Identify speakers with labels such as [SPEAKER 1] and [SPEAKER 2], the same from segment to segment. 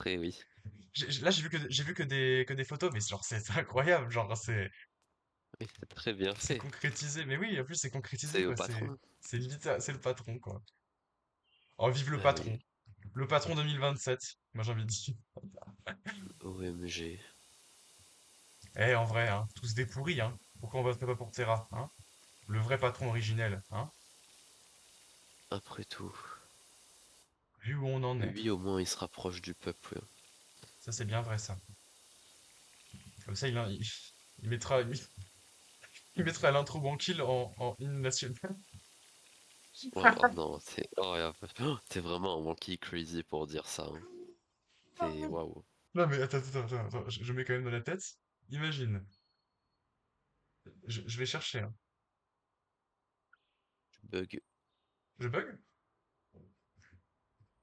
[SPEAKER 1] Après, oui.
[SPEAKER 2] Là, j'ai vu que des photos, mais genre, c'est incroyable. Genre,
[SPEAKER 1] Oui, c'est très bien
[SPEAKER 2] c'est
[SPEAKER 1] fait.
[SPEAKER 2] concrétisé. Mais oui, en plus, c'est concrétisé,
[SPEAKER 1] C'est au
[SPEAKER 2] quoi.
[SPEAKER 1] patron.
[SPEAKER 2] C'est le patron, quoi. Oh, vive le
[SPEAKER 1] Ah oui,
[SPEAKER 2] patron. Le patron 2027. Moi, j'ai envie de dire.
[SPEAKER 1] OMG.
[SPEAKER 2] Eh, en vrai, hein. Tous des pourris, hein. Pourquoi on voterait pas pour Terra, hein? Le vrai patron originel, hein?
[SPEAKER 1] Après tout.
[SPEAKER 2] Vu où on en est.
[SPEAKER 1] Lui, au moins, il se rapproche du peuple.
[SPEAKER 2] Ça, c'est bien vrai, ça. Comme ça, il mettra, il mettra l'intro banquille en hymne national.
[SPEAKER 1] Oh non, t'es vraiment un monkey crazy pour dire ça, hein. T'es waouh.
[SPEAKER 2] Non, mais attends. Je mets quand même dans la tête. Imagine. Je vais chercher, hein.
[SPEAKER 1] Tu bug.
[SPEAKER 2] Je bug?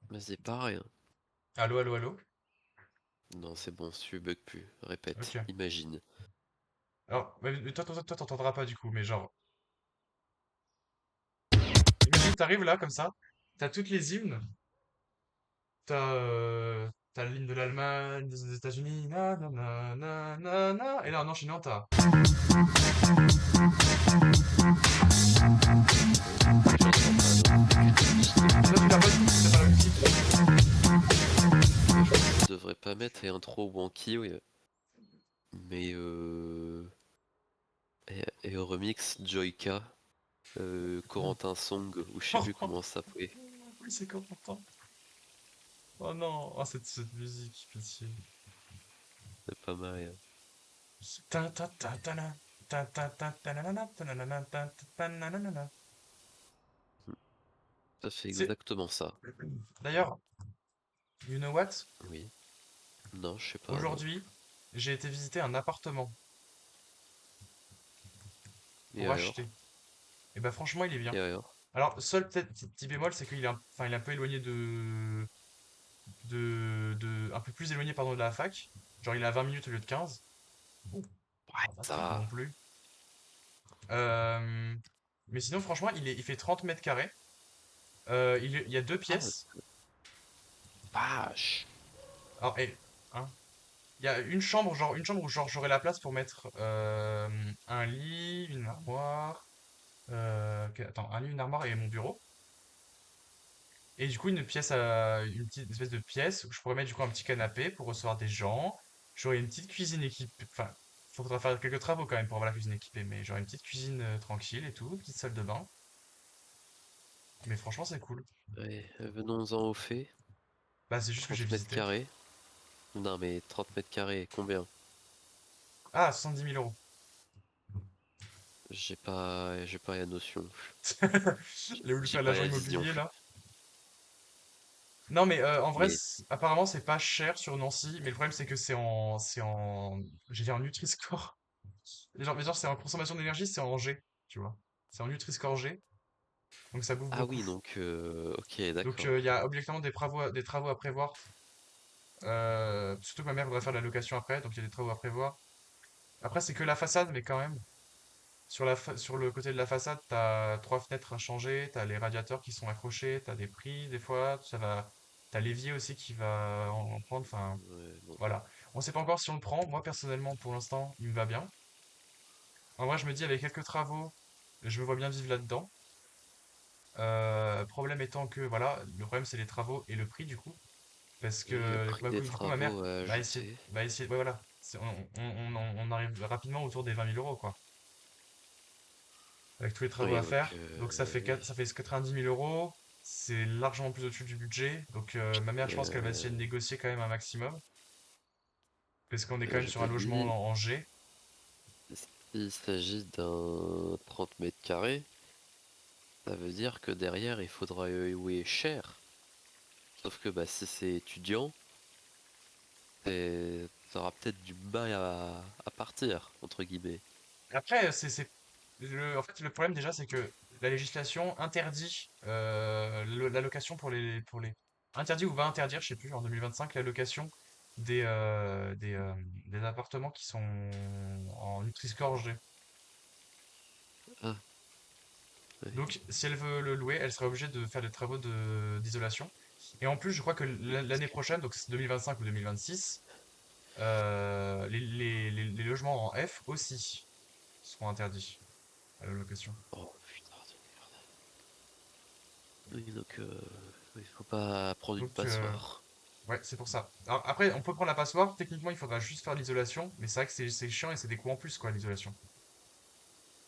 [SPEAKER 1] Mais c'est pareil, hein.
[SPEAKER 2] Allô?
[SPEAKER 1] Non, c'est bon, tu bug plus. Répète,
[SPEAKER 2] Ok.
[SPEAKER 1] imagine.
[SPEAKER 2] Alors, mais toi, t'entendras pas du coup, mais genre, imagine, t'arrives là, comme ça, t'as toutes les hymnes, t'as l'hymne de l'Allemagne, des États-Unis, et là, en enchaînant, t'as.
[SPEAKER 1] Oui, j'entends pas, donc écoute, je
[SPEAKER 2] Et toi, tu l'as pas du coup, parce que t'as pas la musique.
[SPEAKER 1] je pense qu'il devrait pas mettre intro wonky, oui. Mais et au remix Joyka, Corentin Song, ou je sais plus comment ça s'appelait.
[SPEAKER 2] Oui, c'est content. Oh non, oh, cette musique, pitié.
[SPEAKER 1] C'est pas mal, hein.
[SPEAKER 2] Ta ta ta ta na. Ta ta ta ta na na na ta na na na ta ta ta na na na na.
[SPEAKER 1] Ça fait
[SPEAKER 2] C'est.
[SPEAKER 1] exactement ça.
[SPEAKER 2] D'ailleurs, you know what?
[SPEAKER 1] Oui. Non, je sais pas, non.
[SPEAKER 2] Aujourd'hui, j'ai été visiter un appartement
[SPEAKER 1] Et
[SPEAKER 2] pour
[SPEAKER 1] alors?
[SPEAKER 2] acheter. Et bah franchement, il est bien.
[SPEAKER 1] Et alors?
[SPEAKER 2] Alors, seul peut-être petit bémol, c'est qu'il est enfin, il est un peu éloigné un peu plus éloigné, pardon, de la fac. Genre, il est à 20 minutes au lieu de 15. Ouh,
[SPEAKER 1] Ouais,
[SPEAKER 2] pas
[SPEAKER 1] ça
[SPEAKER 2] trop non
[SPEAKER 1] va.
[SPEAKER 2] plus. Euh, mais sinon, franchement, il fait 30 mètres carrés. Il y a deux
[SPEAKER 1] Ah,
[SPEAKER 2] pièces.
[SPEAKER 1] vache!
[SPEAKER 2] Alors, hein, il y a une chambre où genre j'aurai la place pour mettre un lit, une armoire. Attends, un lit, une armoire et mon bureau. Et du coup, une petite espèce de pièce où je pourrais mettre du coup un petit canapé pour recevoir des gens. J'aurai une petite cuisine équipée. Enfin, faudra faire quelques travaux quand même pour avoir la cuisine équipée, mais j'aurai une petite cuisine tranquille et tout, petite salle de bain. Mais franchement, c'est cool.
[SPEAKER 1] Ouais, venons-en au fait.
[SPEAKER 2] Bah, c'est juste que j'ai
[SPEAKER 1] 30 mètres
[SPEAKER 2] visité.
[SPEAKER 1] carrés. Non, mais 30 mètres carrés, combien?
[SPEAKER 2] Ah, 70 000 euros.
[SPEAKER 1] J'ai pas la notion.
[SPEAKER 2] Il a voulu
[SPEAKER 1] J'ai
[SPEAKER 2] faire
[SPEAKER 1] pas
[SPEAKER 2] l'agent
[SPEAKER 1] la vision.
[SPEAKER 2] immobilier là. Non, mais en vrai,
[SPEAKER 1] Mais,
[SPEAKER 2] apparemment, c'est pas cher sur Nancy, mais le problème, c'est que j'ai dit en Nutri-Score. Mais genre, c'est en consommation d'énergie, c'est en G, tu vois. C'est en Nutri-Score G, donc ça bouffe
[SPEAKER 1] ah
[SPEAKER 2] beaucoup.
[SPEAKER 1] oui, donc, ok,
[SPEAKER 2] Donc,
[SPEAKER 1] d'accord.
[SPEAKER 2] il y a obligatoirement des travaux à prévoir. Surtout que ma mère voudrait faire de la location après, donc il y a des travaux à prévoir. Après, c'est que la façade, mais quand même. Sur le côté de la façade, t'as trois fenêtres à changer, t'as les radiateurs qui sont accrochés, t'as des prises des fois, t'as l'évier aussi qui va en prendre. Enfin,
[SPEAKER 1] Ouais, bon.
[SPEAKER 2] voilà. On sait pas encore si on le prend. Moi, personnellement, pour l'instant, il me va bien. En vrai, je me dis, avec quelques travaux, je me vois bien vivre là-dedans. Problème étant que, voilà, le problème, c'est les travaux et le prix, du coup. Parce
[SPEAKER 1] Oui, le
[SPEAKER 2] que,
[SPEAKER 1] prix
[SPEAKER 2] bah,
[SPEAKER 1] des
[SPEAKER 2] du coup, ma mère
[SPEAKER 1] travaux à ajouter.
[SPEAKER 2] va essayer, ouais, voilà. On arrive rapidement autour des 20 000 euros, quoi. Avec tous les travaux
[SPEAKER 1] Oui,
[SPEAKER 2] à
[SPEAKER 1] donc,
[SPEAKER 2] faire. Donc,
[SPEAKER 1] oui.
[SPEAKER 2] ça fait 90 000 euros. C'est largement plus au-dessus du budget. Donc, ma mère, je pense qu'elle va essayer de
[SPEAKER 1] Euh,
[SPEAKER 2] négocier quand même un maximum. Parce qu'on est quand même
[SPEAKER 1] je
[SPEAKER 2] sur
[SPEAKER 1] te
[SPEAKER 2] un logement
[SPEAKER 1] dis,
[SPEAKER 2] en G.
[SPEAKER 1] s'il s'agit d'un 30 mètres carrés, ça veut dire que derrière, il faudra louer cher. Sauf que bah, si c'est étudiant, t'auras peut-être du mal à partir, entre guillemets.
[SPEAKER 2] Après, en fait, le problème déjà, c'est que la législation interdit la location interdit ou va interdire, je sais plus, en 2025, la location des appartements qui sont en Nutri-Score G.
[SPEAKER 1] Ah, ouais.
[SPEAKER 2] Donc, si elle veut le louer, elle serait obligée de faire des travaux d'isolation. Et en plus, je crois que l'année prochaine, donc c'est 2025 ou 2026, les logements en F aussi seront interdits à la location.
[SPEAKER 1] Oh putain de merde. Oui, donc il faut pas prendre une
[SPEAKER 2] Donc,
[SPEAKER 1] passoire.
[SPEAKER 2] ouais, c'est pour ça. Alors, après, on peut prendre la passoire. Techniquement, il faudra juste faire l'isolation. Mais c'est vrai que c'est chiant et c'est des coûts en plus, quoi, l'isolation.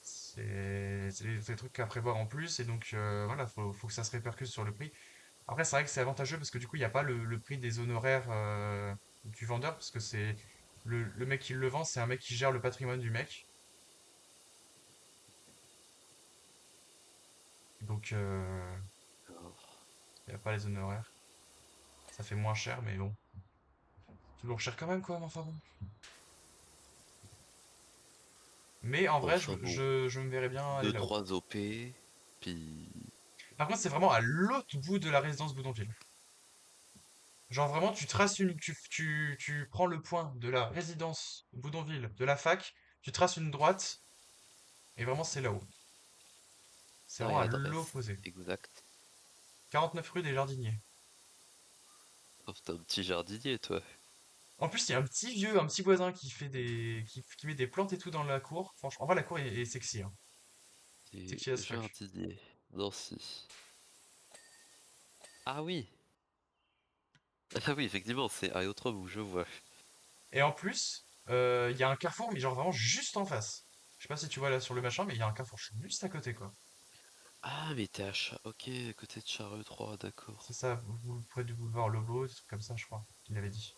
[SPEAKER 2] C'est des trucs à prévoir en plus. Et donc, voilà, faut que ça se répercute sur le prix. Après, c'est vrai que c'est avantageux parce que du coup, il n'y a pas le prix des honoraires du vendeur. Parce que c'est le mec qui le vend, c'est un mec qui gère le patrimoine du mec. Donc,
[SPEAKER 1] Alors,
[SPEAKER 2] il n'y a pas les honoraires. Ça fait moins cher, mais bon. Toujours cher quand même, quoi, mais enfin bon. Mais en vrai,
[SPEAKER 1] enfin bon,
[SPEAKER 2] je me verrais bien aller
[SPEAKER 1] deux
[SPEAKER 2] là-haut.
[SPEAKER 1] trois OP, puis
[SPEAKER 2] Par contre, c'est vraiment à l'autre bout de la résidence Boudonville. Genre vraiment, tu traces tu prends le point de la résidence Boudonville, de la fac, tu traces une droite, et vraiment c'est là-haut. C'est
[SPEAKER 1] ah,
[SPEAKER 2] vraiment
[SPEAKER 1] et
[SPEAKER 2] à
[SPEAKER 1] adresse
[SPEAKER 2] l'opposé.
[SPEAKER 1] exacte.
[SPEAKER 2] 49 rue des Jardiniers.
[SPEAKER 1] Oh, t'es un petit jardinier, toi.
[SPEAKER 2] En plus, il y a un petit voisin qui met des plantes et tout dans la cour. Franchement, en vrai, la cour est sexy, hein.
[SPEAKER 1] T'es
[SPEAKER 2] Sexy as fuck.
[SPEAKER 1] jardinier. Nancy. Ah oui! Ah oui, effectivement, c'est Aérodrome où je vois.
[SPEAKER 2] Et en plus, il y a un carrefour, mais genre vraiment juste en face. Je sais pas si tu vois là sur le machin, mais il y a un carrefour juste à côté, quoi.
[SPEAKER 1] Ah, mais t'es à Ok, à côté de Chareux 3,
[SPEAKER 2] C'est
[SPEAKER 1] d'accord.
[SPEAKER 2] ça, près du boulevard Lobo, des trucs comme ça, je crois, qu'il avait dit.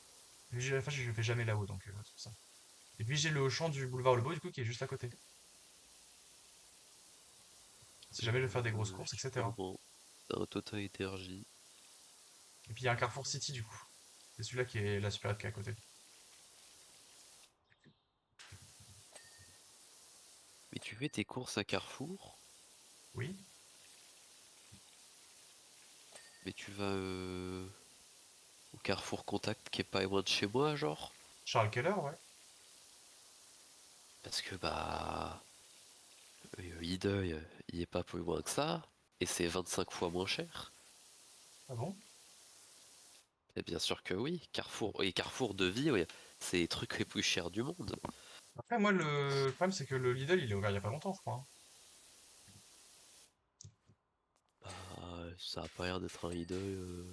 [SPEAKER 2] Enfin, je vais jamais là-haut, donc c'est pour ça. Et puis j'ai le champ du boulevard Lebeau, du coup, qui est juste à côté. Si jamais je veux faire des grosses courses, etc.
[SPEAKER 1] Sûrement. T'as un Total Énergie.
[SPEAKER 2] Et puis il y a un Carrefour City, du coup. C'est celui-là qui est la supérette qui est à côté.
[SPEAKER 1] Mais tu fais tes courses à Carrefour,
[SPEAKER 2] Oui.
[SPEAKER 1] mais tu vas au Carrefour Contact qui est pas loin de chez moi, genre?
[SPEAKER 2] Charles Keller, ouais.
[SPEAKER 1] Parce que bah, Lidl, il est pas plus loin que ça, et c'est 25 fois moins cher.
[SPEAKER 2] Ah bon?
[SPEAKER 1] Et bien sûr que oui, Carrefour, et Carrefour de vie, ouais, c'est les trucs les plus chers du monde.
[SPEAKER 2] Après, moi, le problème, c'est que le Lidl, il est ouvert il y a pas longtemps, je crois, hein.
[SPEAKER 1] Bah, ça a pas l'air d'être un Lidl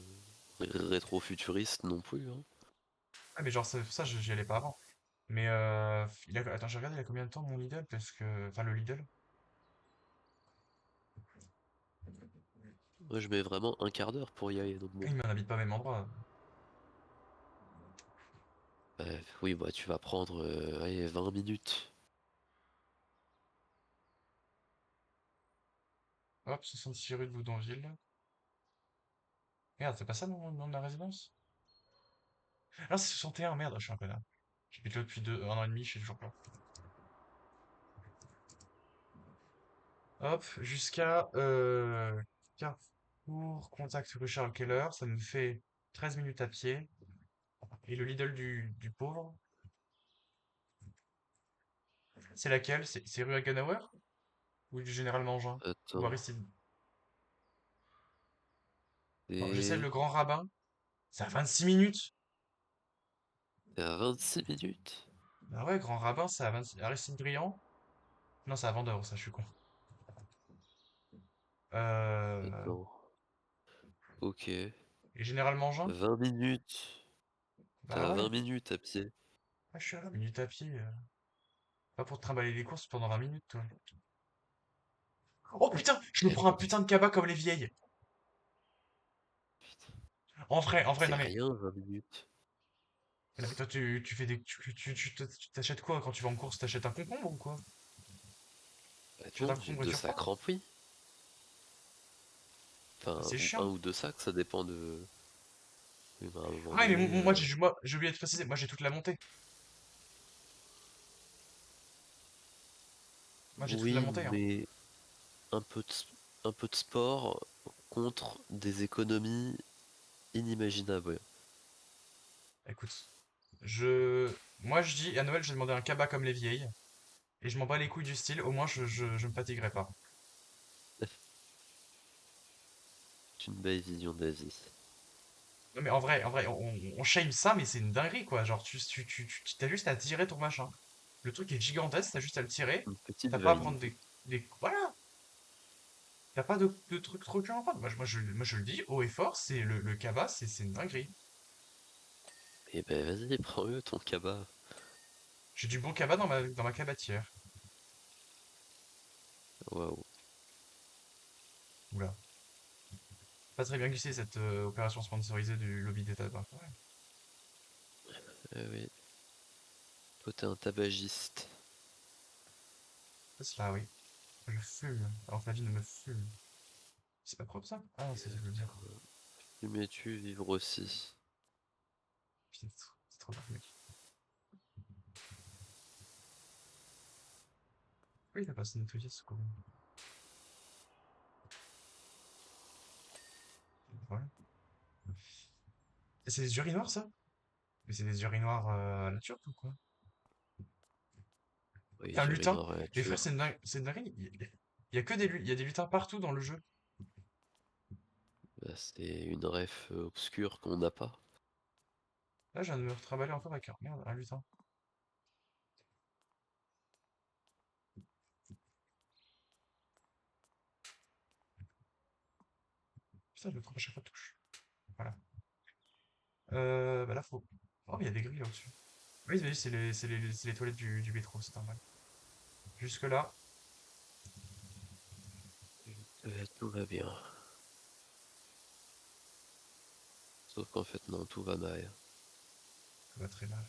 [SPEAKER 1] rétro-futuriste non plus, hein.
[SPEAKER 2] Ah, mais genre, ça, j'y allais pas avant. Mais, attends, j'ai regardé, il a combien de temps, mon Lidl, parce que... Enfin, le Lidl.
[SPEAKER 1] Moi, je mets vraiment un quart d'heure pour y aller, donc bon.
[SPEAKER 2] Il m'en habite pas au même endroit.
[SPEAKER 1] Oui, bah tu vas prendre allez, 20 minutes.
[SPEAKER 2] Hop, 66 rue de Boudonville. Merde, c'est pas ça, le nom de la résidence? Ah, c'est 61, merde, je suis un connard. J'habite là depuis 1 an et demi, je sais toujours pas. Hop, jusqu'à Carrefour, contact rue Charles Keller, ça me fait 13 minutes à pied. Et le Lidl du pauvre, c'est laquelle? C'est rue Hagenauer? Ou du Général Mangin? Ou
[SPEAKER 1] Attends.
[SPEAKER 2] Aristide? Bon, j'essaie
[SPEAKER 1] Et
[SPEAKER 2] le Grand Rabbin, c'est à 26 minutes!
[SPEAKER 1] t'es à 26 minutes.
[SPEAKER 2] Ah ouais, Grand Rabbin, c'est à 26... Aristide Briand? Non, c'est à Vendôme, ça, je suis con. Euh...
[SPEAKER 1] Attends. Ok.
[SPEAKER 2] Et Général Mangin?
[SPEAKER 1] 20 minutes. T'es
[SPEAKER 2] Bah
[SPEAKER 1] à
[SPEAKER 2] ouais,
[SPEAKER 1] 20 minutes à pied.
[SPEAKER 2] ah, je suis à 20 minutes à pied. Pas pour te trimballer les courses pendant 20 minutes, toi. Oh putain, je me
[SPEAKER 1] Eh,
[SPEAKER 2] prends un putain de cabas comme les vieilles. En vrai,
[SPEAKER 1] c'est
[SPEAKER 2] non mais,
[SPEAKER 1] rien, 20 minutes.
[SPEAKER 2] non mais toi tu fais des, tu t'achètes quoi quand tu vas en course? T'achètes un concombre ou quoi?
[SPEAKER 1] Bah
[SPEAKER 2] Tu achètes
[SPEAKER 1] non,
[SPEAKER 2] un
[SPEAKER 1] j'ai
[SPEAKER 2] concombre et
[SPEAKER 1] deux
[SPEAKER 2] tu
[SPEAKER 1] sacs
[SPEAKER 2] repars?
[SPEAKER 1] remplis.
[SPEAKER 2] Bah,
[SPEAKER 1] Enfin,
[SPEAKER 2] c'est
[SPEAKER 1] ou un
[SPEAKER 2] chiant.
[SPEAKER 1] ou deux sacs, ça dépend de... Oui, bah, à un moment
[SPEAKER 2] Ah mais
[SPEAKER 1] donné...
[SPEAKER 2] moi j'ai oublié de préciser, moi j'ai toute la montée. Moi j'ai toute la
[SPEAKER 1] Oui,
[SPEAKER 2] montée, hein.
[SPEAKER 1] mais un peu de, un peu de sport contre des économies inimaginables.
[SPEAKER 2] Écoute, moi je dis à Noël j'ai demandé un cabas comme les vieilles et je m'en bats les couilles du style. Au moins je me fatiguerai pas.
[SPEAKER 1] C'est une belle vision de la vie.
[SPEAKER 2] Non, mais en vrai, on shame ça, mais c'est une dinguerie, quoi. Genre, t'as juste à tirer ton machin. Le truc est gigantesque, t'as juste à le tirer.
[SPEAKER 1] Une petite
[SPEAKER 2] T'as pas à prendre
[SPEAKER 1] valise.
[SPEAKER 2] voilà! T'as pas de trucs trop durs à prendre. Moi, je le dis haut et fort, c'est le cabas, c'est une dinguerie.
[SPEAKER 1] Et ben vas-y, prends-le ton cabas.
[SPEAKER 2] J'ai du bon cabas dans ma cabatière.
[SPEAKER 1] Waouh.
[SPEAKER 2] Oula. Pas très bien glissé cette opération sponsorisée du lobby des tabacs. Ouais.
[SPEAKER 1] Oui, toi t'es un tabagiste.
[SPEAKER 2] C'est cela, oui. Je fume, alors que la vie ne me fume. C'est pas propre ça? Ah, c'est ça que je veux dire.
[SPEAKER 1] Fumais-tu vivre aussi?
[SPEAKER 2] Putain, c'est trop dark, mec. Oui, il a pas assez nettoyé ce con. Voilà. Et c'est des urinoirs, ça? Mais c'est des urinoirs nature ou quoi?
[SPEAKER 1] Oui,
[SPEAKER 2] C'est un lutin.
[SPEAKER 1] j'urinoirs à la
[SPEAKER 2] Les frères,
[SPEAKER 1] nature.
[SPEAKER 2] c'est une dinguerie. Il y a que il y a des lutins partout dans le jeu.
[SPEAKER 1] Bah, c'est une ref obscure qu'on n'a pas.
[SPEAKER 2] Là, je viens de me retrimballer encore avec merde, un lutin. Putain, je me trompe à chaque fois de touche. Voilà. Bah là, faut. Oh, mais il y a des grilles là au-dessus. Oui, mais c'est les toilettes du métro, c'est normal. Jusque-là,
[SPEAKER 1] Tout va bien. Sauf qu'en fait, non, tout va mal.
[SPEAKER 2] ça va très mal.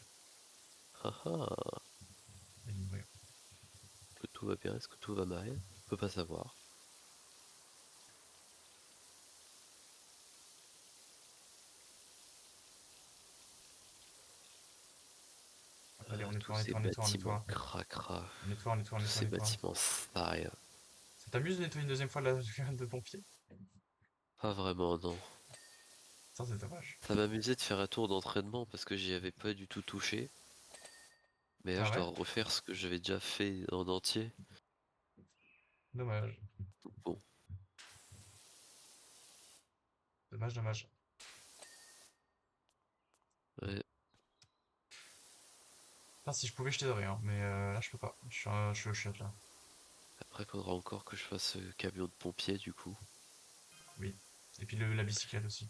[SPEAKER 1] Haha,
[SPEAKER 2] Il va mourir.
[SPEAKER 1] est-ce que tout va bien? Est-ce que tout va mal? On peut pas savoir.
[SPEAKER 2] Allez,
[SPEAKER 1] Tous ces
[SPEAKER 2] on
[SPEAKER 1] bâtiments
[SPEAKER 2] nettoie.
[SPEAKER 1] cracra.
[SPEAKER 2] On
[SPEAKER 1] Tous
[SPEAKER 2] nettoie, on
[SPEAKER 1] ces
[SPEAKER 2] nettoie.
[SPEAKER 1] bâtiments sales.
[SPEAKER 2] Ça t'amuse de nettoyer une deuxième fois la de pompier?
[SPEAKER 1] Pas vraiment, non.
[SPEAKER 2] Ça, c'est dommage.
[SPEAKER 1] Ça m'amusait de faire un tour d'entraînement parce que j'y avais pas du tout touché. Mais là,
[SPEAKER 2] Ah
[SPEAKER 1] je dois
[SPEAKER 2] ouais?
[SPEAKER 1] refaire ce que j'avais déjà fait en entier.
[SPEAKER 2] Dommage.
[SPEAKER 1] Bon,
[SPEAKER 2] Dommage, dommage.
[SPEAKER 1] ouais.
[SPEAKER 2] Putain, si je pouvais, je t'aiderais, hein. Mais là, je peux pas. Je suis au chiottes, là.
[SPEAKER 1] Après, faudra encore que je fasse camion de pompier du coup.
[SPEAKER 2] Oui. Et puis la bicyclette aussi.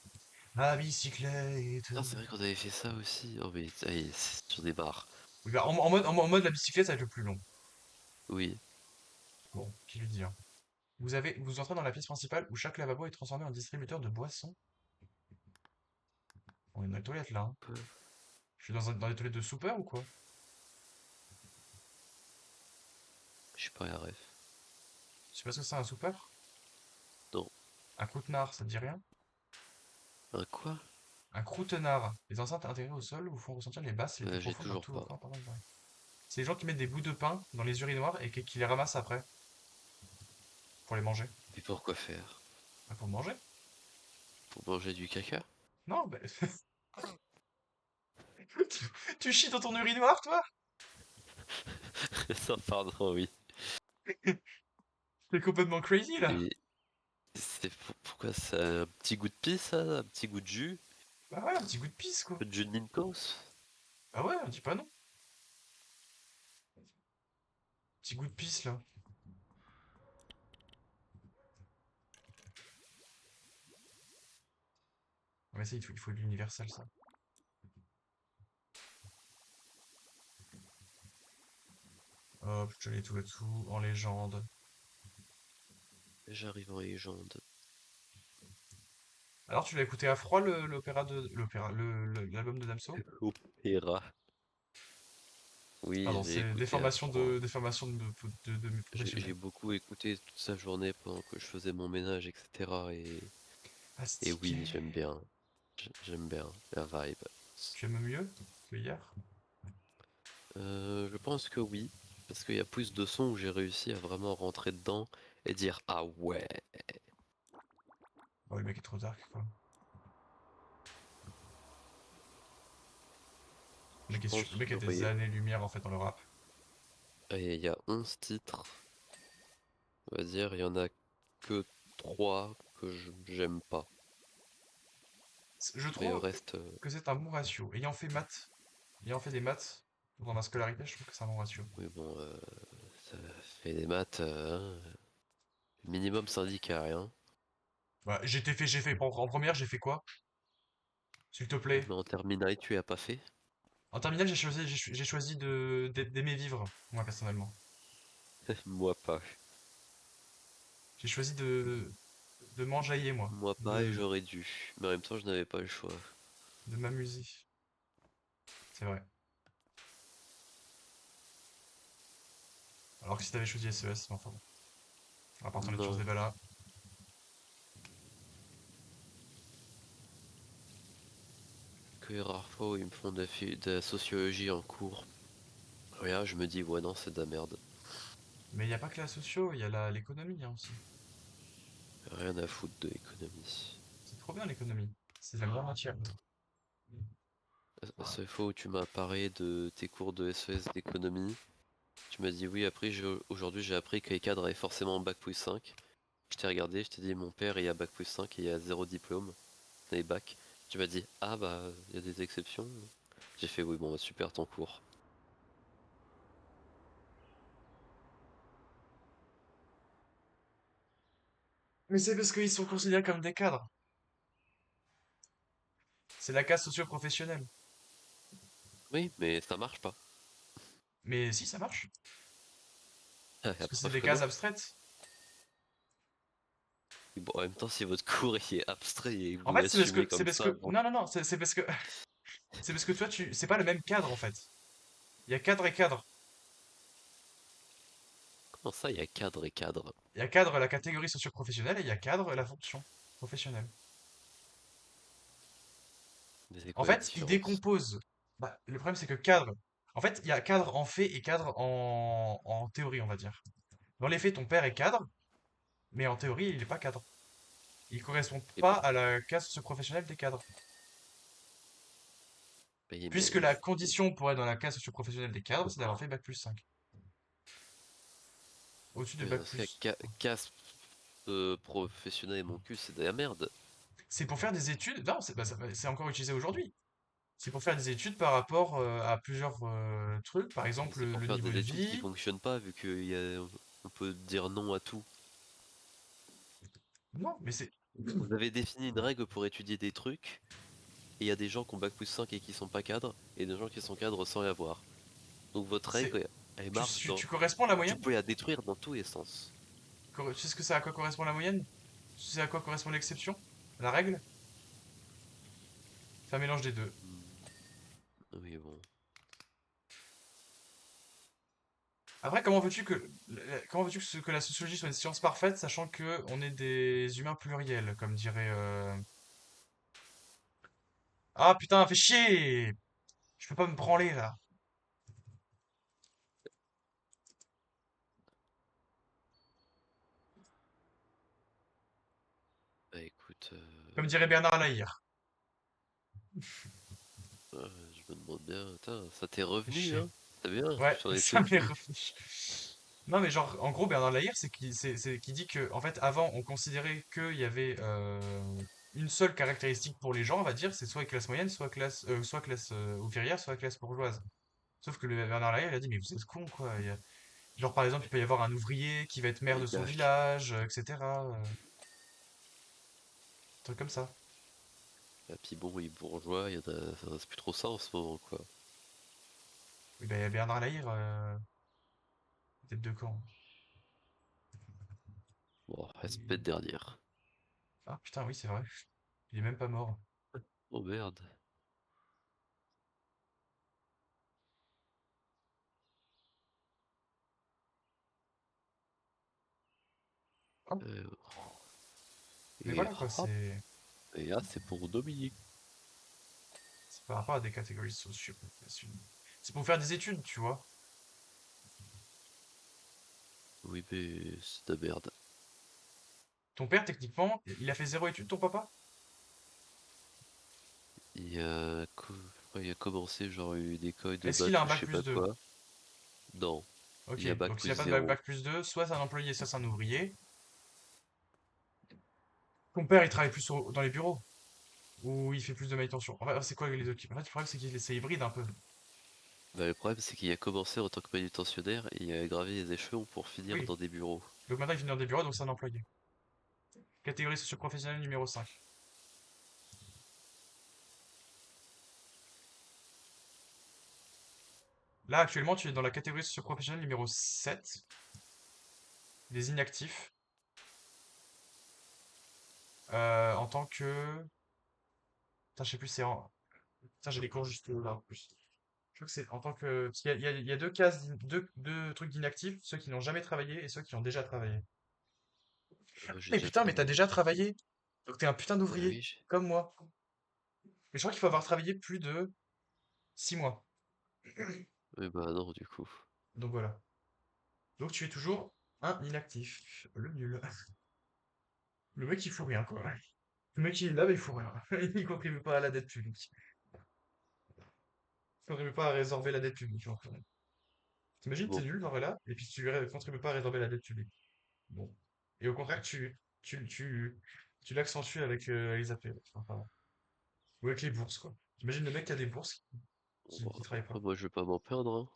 [SPEAKER 2] La bicyclette.
[SPEAKER 1] Ah, c'est vrai qu'on avait fait ça aussi. Oh, mais ça y est, j'en ai marre.
[SPEAKER 2] Oui, bah, en mode la bicyclette, ça va être le plus long.
[SPEAKER 1] Oui.
[SPEAKER 2] Bon, qui lui dit, hein. Vous entrez dans la pièce principale où chaque lavabo est transformé en distributeur de boissons. On est dans les toilettes, là, hein. Je suis dans les toilettes de soupeur ou quoi?
[SPEAKER 1] Je suis pas la ref.
[SPEAKER 2] Tu sais pas ce que c'est un soupeur?
[SPEAKER 1] Non.
[SPEAKER 2] Un croûtenard, ça te dit rien?
[SPEAKER 1] Un quoi?
[SPEAKER 2] Un croûtenard. Les enceintes intégrées au sol vous font ressentir les basses et les plus
[SPEAKER 1] J'ai
[SPEAKER 2] profondes dans
[SPEAKER 1] toujours
[SPEAKER 2] tout vos
[SPEAKER 1] pas.
[SPEAKER 2] corps pendant le bain. C'est les gens qui mettent des bouts de pain dans les urinoirs et qui les ramassent après pour les manger.
[SPEAKER 1] Et pourquoi faire?
[SPEAKER 2] Bah, pour manger?
[SPEAKER 1] Pour manger du caca?
[SPEAKER 2] Non, bah... tu chies dans ton urinoir, toi?
[SPEAKER 1] Ça, pardon, oui.
[SPEAKER 2] T'es complètement crazy, là.
[SPEAKER 1] Et pourquoi c'est un petit goût de pisse, ça? Un petit goût de jus?
[SPEAKER 2] Bah ouais, un petit goût de pisse,
[SPEAKER 1] Un
[SPEAKER 2] quoi.
[SPEAKER 1] peu de jus de Mentos?
[SPEAKER 2] Bah ouais, on dit pas non. Petit goût de pisse, là. Ouais, mais ça, il faut de l'universel, ça. Hop, je te l'ai tout le tout, en légende.
[SPEAKER 1] J'arrive en légende.
[SPEAKER 2] Alors, tu l'as écouté à froid, l'album de Damso?
[SPEAKER 1] Opéra. Oui,
[SPEAKER 2] Pardon,
[SPEAKER 1] j'ai
[SPEAKER 2] c'est
[SPEAKER 1] écouté à froid.
[SPEAKER 2] déformation de mes
[SPEAKER 1] J'ai
[SPEAKER 2] professionnels.
[SPEAKER 1] beaucoup écouté toute sa journée pendant que je faisais mon ménage, etc. Et oui,
[SPEAKER 2] Astiqué.
[SPEAKER 1] j'aime bien. J'aime bien la vibe.
[SPEAKER 2] Tu aimes mieux que hier?
[SPEAKER 1] Je pense que oui, parce qu'il y a plus de sons où j'ai réussi à vraiment rentrer dedans et dire ah ouais.
[SPEAKER 2] Oh, le mec est trop dark, quoi.
[SPEAKER 1] Je
[SPEAKER 2] Le
[SPEAKER 1] pense
[SPEAKER 2] mec a
[SPEAKER 1] que
[SPEAKER 2] des
[SPEAKER 1] oui.
[SPEAKER 2] années-lumière, en fait, dans le rap.
[SPEAKER 1] Et il y a 11 titres, on va dire, il y en a que 3 que j'aime pas.
[SPEAKER 2] Je
[SPEAKER 1] Mais au
[SPEAKER 2] trouve
[SPEAKER 1] reste,
[SPEAKER 2] que c'est un bon ratio. Ayant fait des maths dans ma scolarité, je trouve que c'est un bon ratio.
[SPEAKER 1] oui bon, ça fait des maths, minimum syndicat, rien.
[SPEAKER 2] Bah, j'ai fait, en première, j'ai fait quoi? S'il te
[SPEAKER 1] Oui,
[SPEAKER 2] plaît.
[SPEAKER 1] mais en terminale, tu as pas fait?
[SPEAKER 2] En terminale, j'ai choisi d'aimer vivre, moi, personnellement.
[SPEAKER 1] Moi pas.
[SPEAKER 2] J'ai choisi de m'enjailler, moi.
[SPEAKER 1] Moi pareil, j'aurais dû. Mais en même temps, je n'avais pas le choix.
[SPEAKER 2] De m'amuser. C'est vrai. Alors que si t'avais choisi SES, enfin bon. À part on est sur ce
[SPEAKER 1] Non,
[SPEAKER 2] débat-là.
[SPEAKER 1] que les rares fois où ils me font de la sociologie en cours. Regarde, je me dis, ouais, non, c'est de la merde.
[SPEAKER 2] Mais il n'y a pas que la socio, il y a l'économie hein, aussi.
[SPEAKER 1] Rien à foutre de l'économie.
[SPEAKER 2] C'est trop bien l'économie. C'est de la grande matière.
[SPEAKER 1] La seule fois où tu m'as parlé de tes cours de SES d'économie, tu m'as dit oui, après, aujourd'hui, j'ai appris que les cadres avaient forcément bac+5. Je t'ai regardé, je t'ai dit, mon père, il a bac+5 et il a zéro diplôme. Les bacs. Tu m'as dit, ah bah, il y a des exceptions. J'ai fait, oui, bon, bah, super ton cours.
[SPEAKER 2] Mais c'est parce qu'ils sont considérés comme des cadres. C'est la case socio-professionnelle.
[SPEAKER 1] Oui, mais ça marche pas.
[SPEAKER 2] Mais si, ça marche. Parce
[SPEAKER 1] La
[SPEAKER 2] que c'est
[SPEAKER 1] preuve
[SPEAKER 2] des
[SPEAKER 1] que
[SPEAKER 2] cases
[SPEAKER 1] non.
[SPEAKER 2] abstraites.
[SPEAKER 1] Et bon, en même temps, si votre cours il est abstrait et que
[SPEAKER 2] En
[SPEAKER 1] vous
[SPEAKER 2] fait,
[SPEAKER 1] l'assumez
[SPEAKER 2] c'est
[SPEAKER 1] comme
[SPEAKER 2] parce
[SPEAKER 1] ça,
[SPEAKER 2] que,
[SPEAKER 1] bon.
[SPEAKER 2] non, non, non, c'est parce que toi, c'est pas le même cadre, en fait. Il y a cadre et cadre.
[SPEAKER 1] Comment ça, il y a cadre et cadre?
[SPEAKER 2] Il y a cadre la catégorie socio-professionnelle et il y a cadre la fonction professionnelle.
[SPEAKER 1] Mais c'est
[SPEAKER 2] En
[SPEAKER 1] quoi la
[SPEAKER 2] fait, ils
[SPEAKER 1] différence?
[SPEAKER 2] décomposent. Bah, le problème, c'est que cadre. En fait, il y a cadre en fait et cadre en théorie, on va dire. Dans les faits, ton père est cadre, mais en théorie, il n'est pas cadre. Il correspond
[SPEAKER 1] Et
[SPEAKER 2] pas
[SPEAKER 1] pour...
[SPEAKER 2] à la case socio-professionnelle des cadres. Puisque
[SPEAKER 1] mais
[SPEAKER 2] la condition pour être dans la case socio-professionnelle des cadres, c'est d'avoir fait bac+5. Au-dessus de
[SPEAKER 1] dans
[SPEAKER 2] bac
[SPEAKER 1] ce cas,
[SPEAKER 2] plus.
[SPEAKER 1] casse professionnel et mon cul, c'est de la merde.
[SPEAKER 2] C'est pour faire des études. Non, c'est encore utilisé aujourd'hui. C'est pour faire des études par rapport à plusieurs trucs. Par
[SPEAKER 1] Mais
[SPEAKER 2] exemple,
[SPEAKER 1] c'est pour
[SPEAKER 2] le
[SPEAKER 1] faire
[SPEAKER 2] niveau
[SPEAKER 1] des
[SPEAKER 2] de
[SPEAKER 1] études qui
[SPEAKER 2] vie.
[SPEAKER 1] fonctionnent pas, vu on peut dire non à tout.
[SPEAKER 2] Non, mais c'est.
[SPEAKER 1] Vous avez défini une règle pour étudier des trucs, et il y a des gens qui ont bac+5 et qui sont pas cadres, et des gens qui sont cadres sans l'avoir. Donc votre
[SPEAKER 2] c'est.
[SPEAKER 1] règle, elle marche dans...
[SPEAKER 2] Tu corresponds à la
[SPEAKER 1] Tu
[SPEAKER 2] moyenne?
[SPEAKER 1] peux la détruire dans tous les sens.
[SPEAKER 2] Tu sais ce que c'est à quoi correspond la moyenne? Tu sais à quoi correspond l'exception? La règle? C'est un mélange des deux.
[SPEAKER 1] Hmm, oui, bon.
[SPEAKER 2] Après, comment veux-tu que la sociologie soit une science parfaite, sachant que on est des humains pluriels, comme dirait. Ah putain, fais chier! Je peux pas me branler là.
[SPEAKER 1] Bah écoute,
[SPEAKER 2] Comme dirait Bernard Lahire.
[SPEAKER 1] je me demande bien, putain, ça t'est
[SPEAKER 2] Fais
[SPEAKER 1] revenu,
[SPEAKER 2] chier.
[SPEAKER 1] hein? C'est bien,
[SPEAKER 2] Ouais,
[SPEAKER 1] j'en ai
[SPEAKER 2] ça
[SPEAKER 1] fait
[SPEAKER 2] m'est
[SPEAKER 1] plus.
[SPEAKER 2] revenu. Non mais genre, en gros, Bernard Lahire, c'est qui dit que, en fait, avant, on considérait qu'il y avait une seule caractéristique pour les gens, on va dire, c'est soit classe moyenne, soit classe ouvrière, soit classe bourgeoise. Sauf que le Bernard Lahire, il a dit, mais vous êtes con, quoi. Genre, par exemple, il peut y avoir un ouvrier qui va être maire
[SPEAKER 1] Les
[SPEAKER 2] de son
[SPEAKER 1] gags.
[SPEAKER 2] village, etc. Un truc comme ça.
[SPEAKER 1] Et puis bon, les bourgeois, ça reste plus trop ça en ce moment, quoi.
[SPEAKER 2] Oui, ben, Bernard Lahire, tête de camp.
[SPEAKER 1] Bon, respect
[SPEAKER 2] Et-
[SPEAKER 1] dernière.
[SPEAKER 2] Ah putain, oui, c'est vrai. Il est même pas mort.
[SPEAKER 1] Oh merde.
[SPEAKER 2] Ah,
[SPEAKER 1] Euh,
[SPEAKER 2] mais
[SPEAKER 1] et
[SPEAKER 2] voilà, quoi,
[SPEAKER 1] hop,
[SPEAKER 2] c'est.
[SPEAKER 1] et là c'est pour Dominique.
[SPEAKER 2] C'est par rapport à des catégories socio-professionnelles. C'est pour faire des études, tu vois.
[SPEAKER 1] Oui, mais c'est de la merde.
[SPEAKER 2] Ton père, techniquement, il a fait zéro étude, ton papa?
[SPEAKER 1] Il a commencé genre une école de
[SPEAKER 2] Est-ce qu'il a
[SPEAKER 1] bac
[SPEAKER 2] un
[SPEAKER 1] ou je
[SPEAKER 2] bac
[SPEAKER 1] sais
[SPEAKER 2] plus
[SPEAKER 1] pas
[SPEAKER 2] 2?
[SPEAKER 1] quoi. Non,
[SPEAKER 2] Ok,
[SPEAKER 1] il a bac
[SPEAKER 2] donc s'il
[SPEAKER 1] plus
[SPEAKER 2] a pas de
[SPEAKER 1] zéro.
[SPEAKER 2] bac plus 2, soit c'est un employé, soit c'est un ouvrier. Ton père, il travaille plus dans les bureaux. Ou il fait plus de manutention? En fait, c'est quoi les deux qui... En fait, le problème, c'est qu'il c'est hybride un peu.
[SPEAKER 1] Bah, le problème, c'est qu'il a commencé en tant que manutentionnaire et il a gravé les échelons pour finir
[SPEAKER 2] Oui.
[SPEAKER 1] dans des bureaux.
[SPEAKER 2] Donc maintenant, il vient dans des bureaux, donc c'est un employé. Catégorie socio-professionnelle numéro 5. Là, actuellement, tu es dans la catégorie socio-professionnelle numéro 7, des inactifs, en tant que... Putain, je sais plus, c'est en... Putain, j'ai les cours juste là, en plus. Je crois que c'est en tant que... Parce qu'il y a deux cases, deux trucs d'inactifs, ceux qui n'ont jamais travaillé et ceux qui ont déjà travaillé.
[SPEAKER 1] J'ai
[SPEAKER 2] Mais
[SPEAKER 1] déjà
[SPEAKER 2] putain, mais t'as
[SPEAKER 1] travaillé.
[SPEAKER 2] déjà travaillé! Donc t'es un putain
[SPEAKER 1] Bah
[SPEAKER 2] d'ouvrier,
[SPEAKER 1] oui,
[SPEAKER 2] comme moi. Mais je crois qu'il faut avoir travaillé plus de 6 mois.
[SPEAKER 1] oui, bah non, du coup.
[SPEAKER 2] Donc voilà. Donc tu es toujours un inactif. Le nul. Le mec il fout rien quoi. Le mec il est là mais il fout rien. Il contribue pas à la dette publique. Il contribue pas à résorber la dette publique. Genre. T'imagines t'es
[SPEAKER 1] Bon,
[SPEAKER 2] nul genre là et puis tu contribues pas à résorber la dette publique. Bon. Et au contraire tu, tu, tu l'accentues avec les APL. Enfin, ou avec les bourses quoi. T'imagines le mec qui a des bourses qui travaille
[SPEAKER 1] après,
[SPEAKER 2] pas.
[SPEAKER 1] moi, je vais pas m'en plaindre, hein.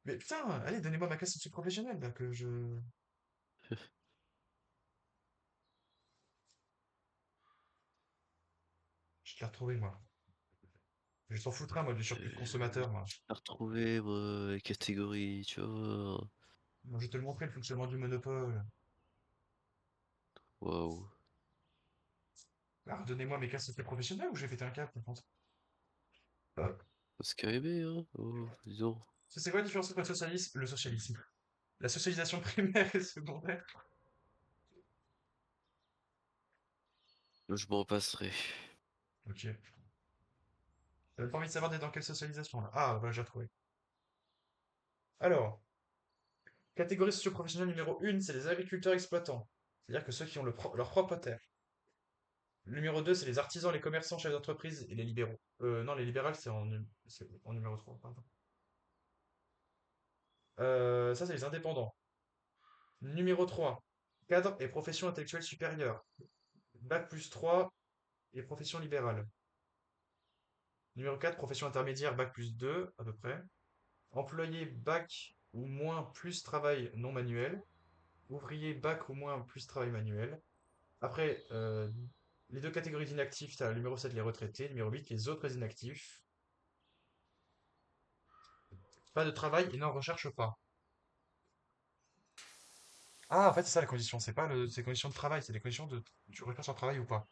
[SPEAKER 2] Mais putain, allez donnez-moi ma classe professionnelle là que je l'ai retrouvé moi. Je s'en foutrais moi du surplus de consommateurs moi.
[SPEAKER 1] J'ai retrouvé, moi, les catégories, tu vois.
[SPEAKER 2] Moi, je vais te le montrer le fonctionnement du monopole.
[SPEAKER 1] Waouh.
[SPEAKER 2] Alors, redonnez-moi mes classes professionnelles ou j'ai pété un câble, par contre. Ah.
[SPEAKER 1] Faut se calmer, hein. Oh, disons.
[SPEAKER 2] C'est quoi la différence entre le socialisme, la socialisation primaire et secondaire?
[SPEAKER 1] Je m'en passerai.
[SPEAKER 2] Ok. T'avais pas envie de savoir d'être dans quelle socialisation là? Ah, bah j'ai retrouvé. Alors, catégorie socio-professionnelle numéro 1, c'est les agriculteurs exploitants. C'est-à-dire que ceux qui ont leur propre terre. Le numéro 2, c'est les artisans, les commerçants, chefs d'entreprise et les libéraux. Non, les libérales, c'est en numéro 3, pardon. Ça, c'est les indépendants. Numéro 3, cadre et profession intellectuelle supérieure. Bac plus 3 et profession libérale. Numéro 4, profession intermédiaire, bac plus 2 à peu près. Employé, bac ou moins plus travail non manuel. Ouvrier, bac ou moins plus travail manuel. Après, les deux catégories d'inactifs, tu as le numéro 7, les retraités. Numéro 8, les autres inactifs. Pas de travail et n'en recherche pas. Ah, en fait, c'est ça la condition. C'est pas c'est les conditions de travail, c'est les conditions de tu recherches un travail ou pas.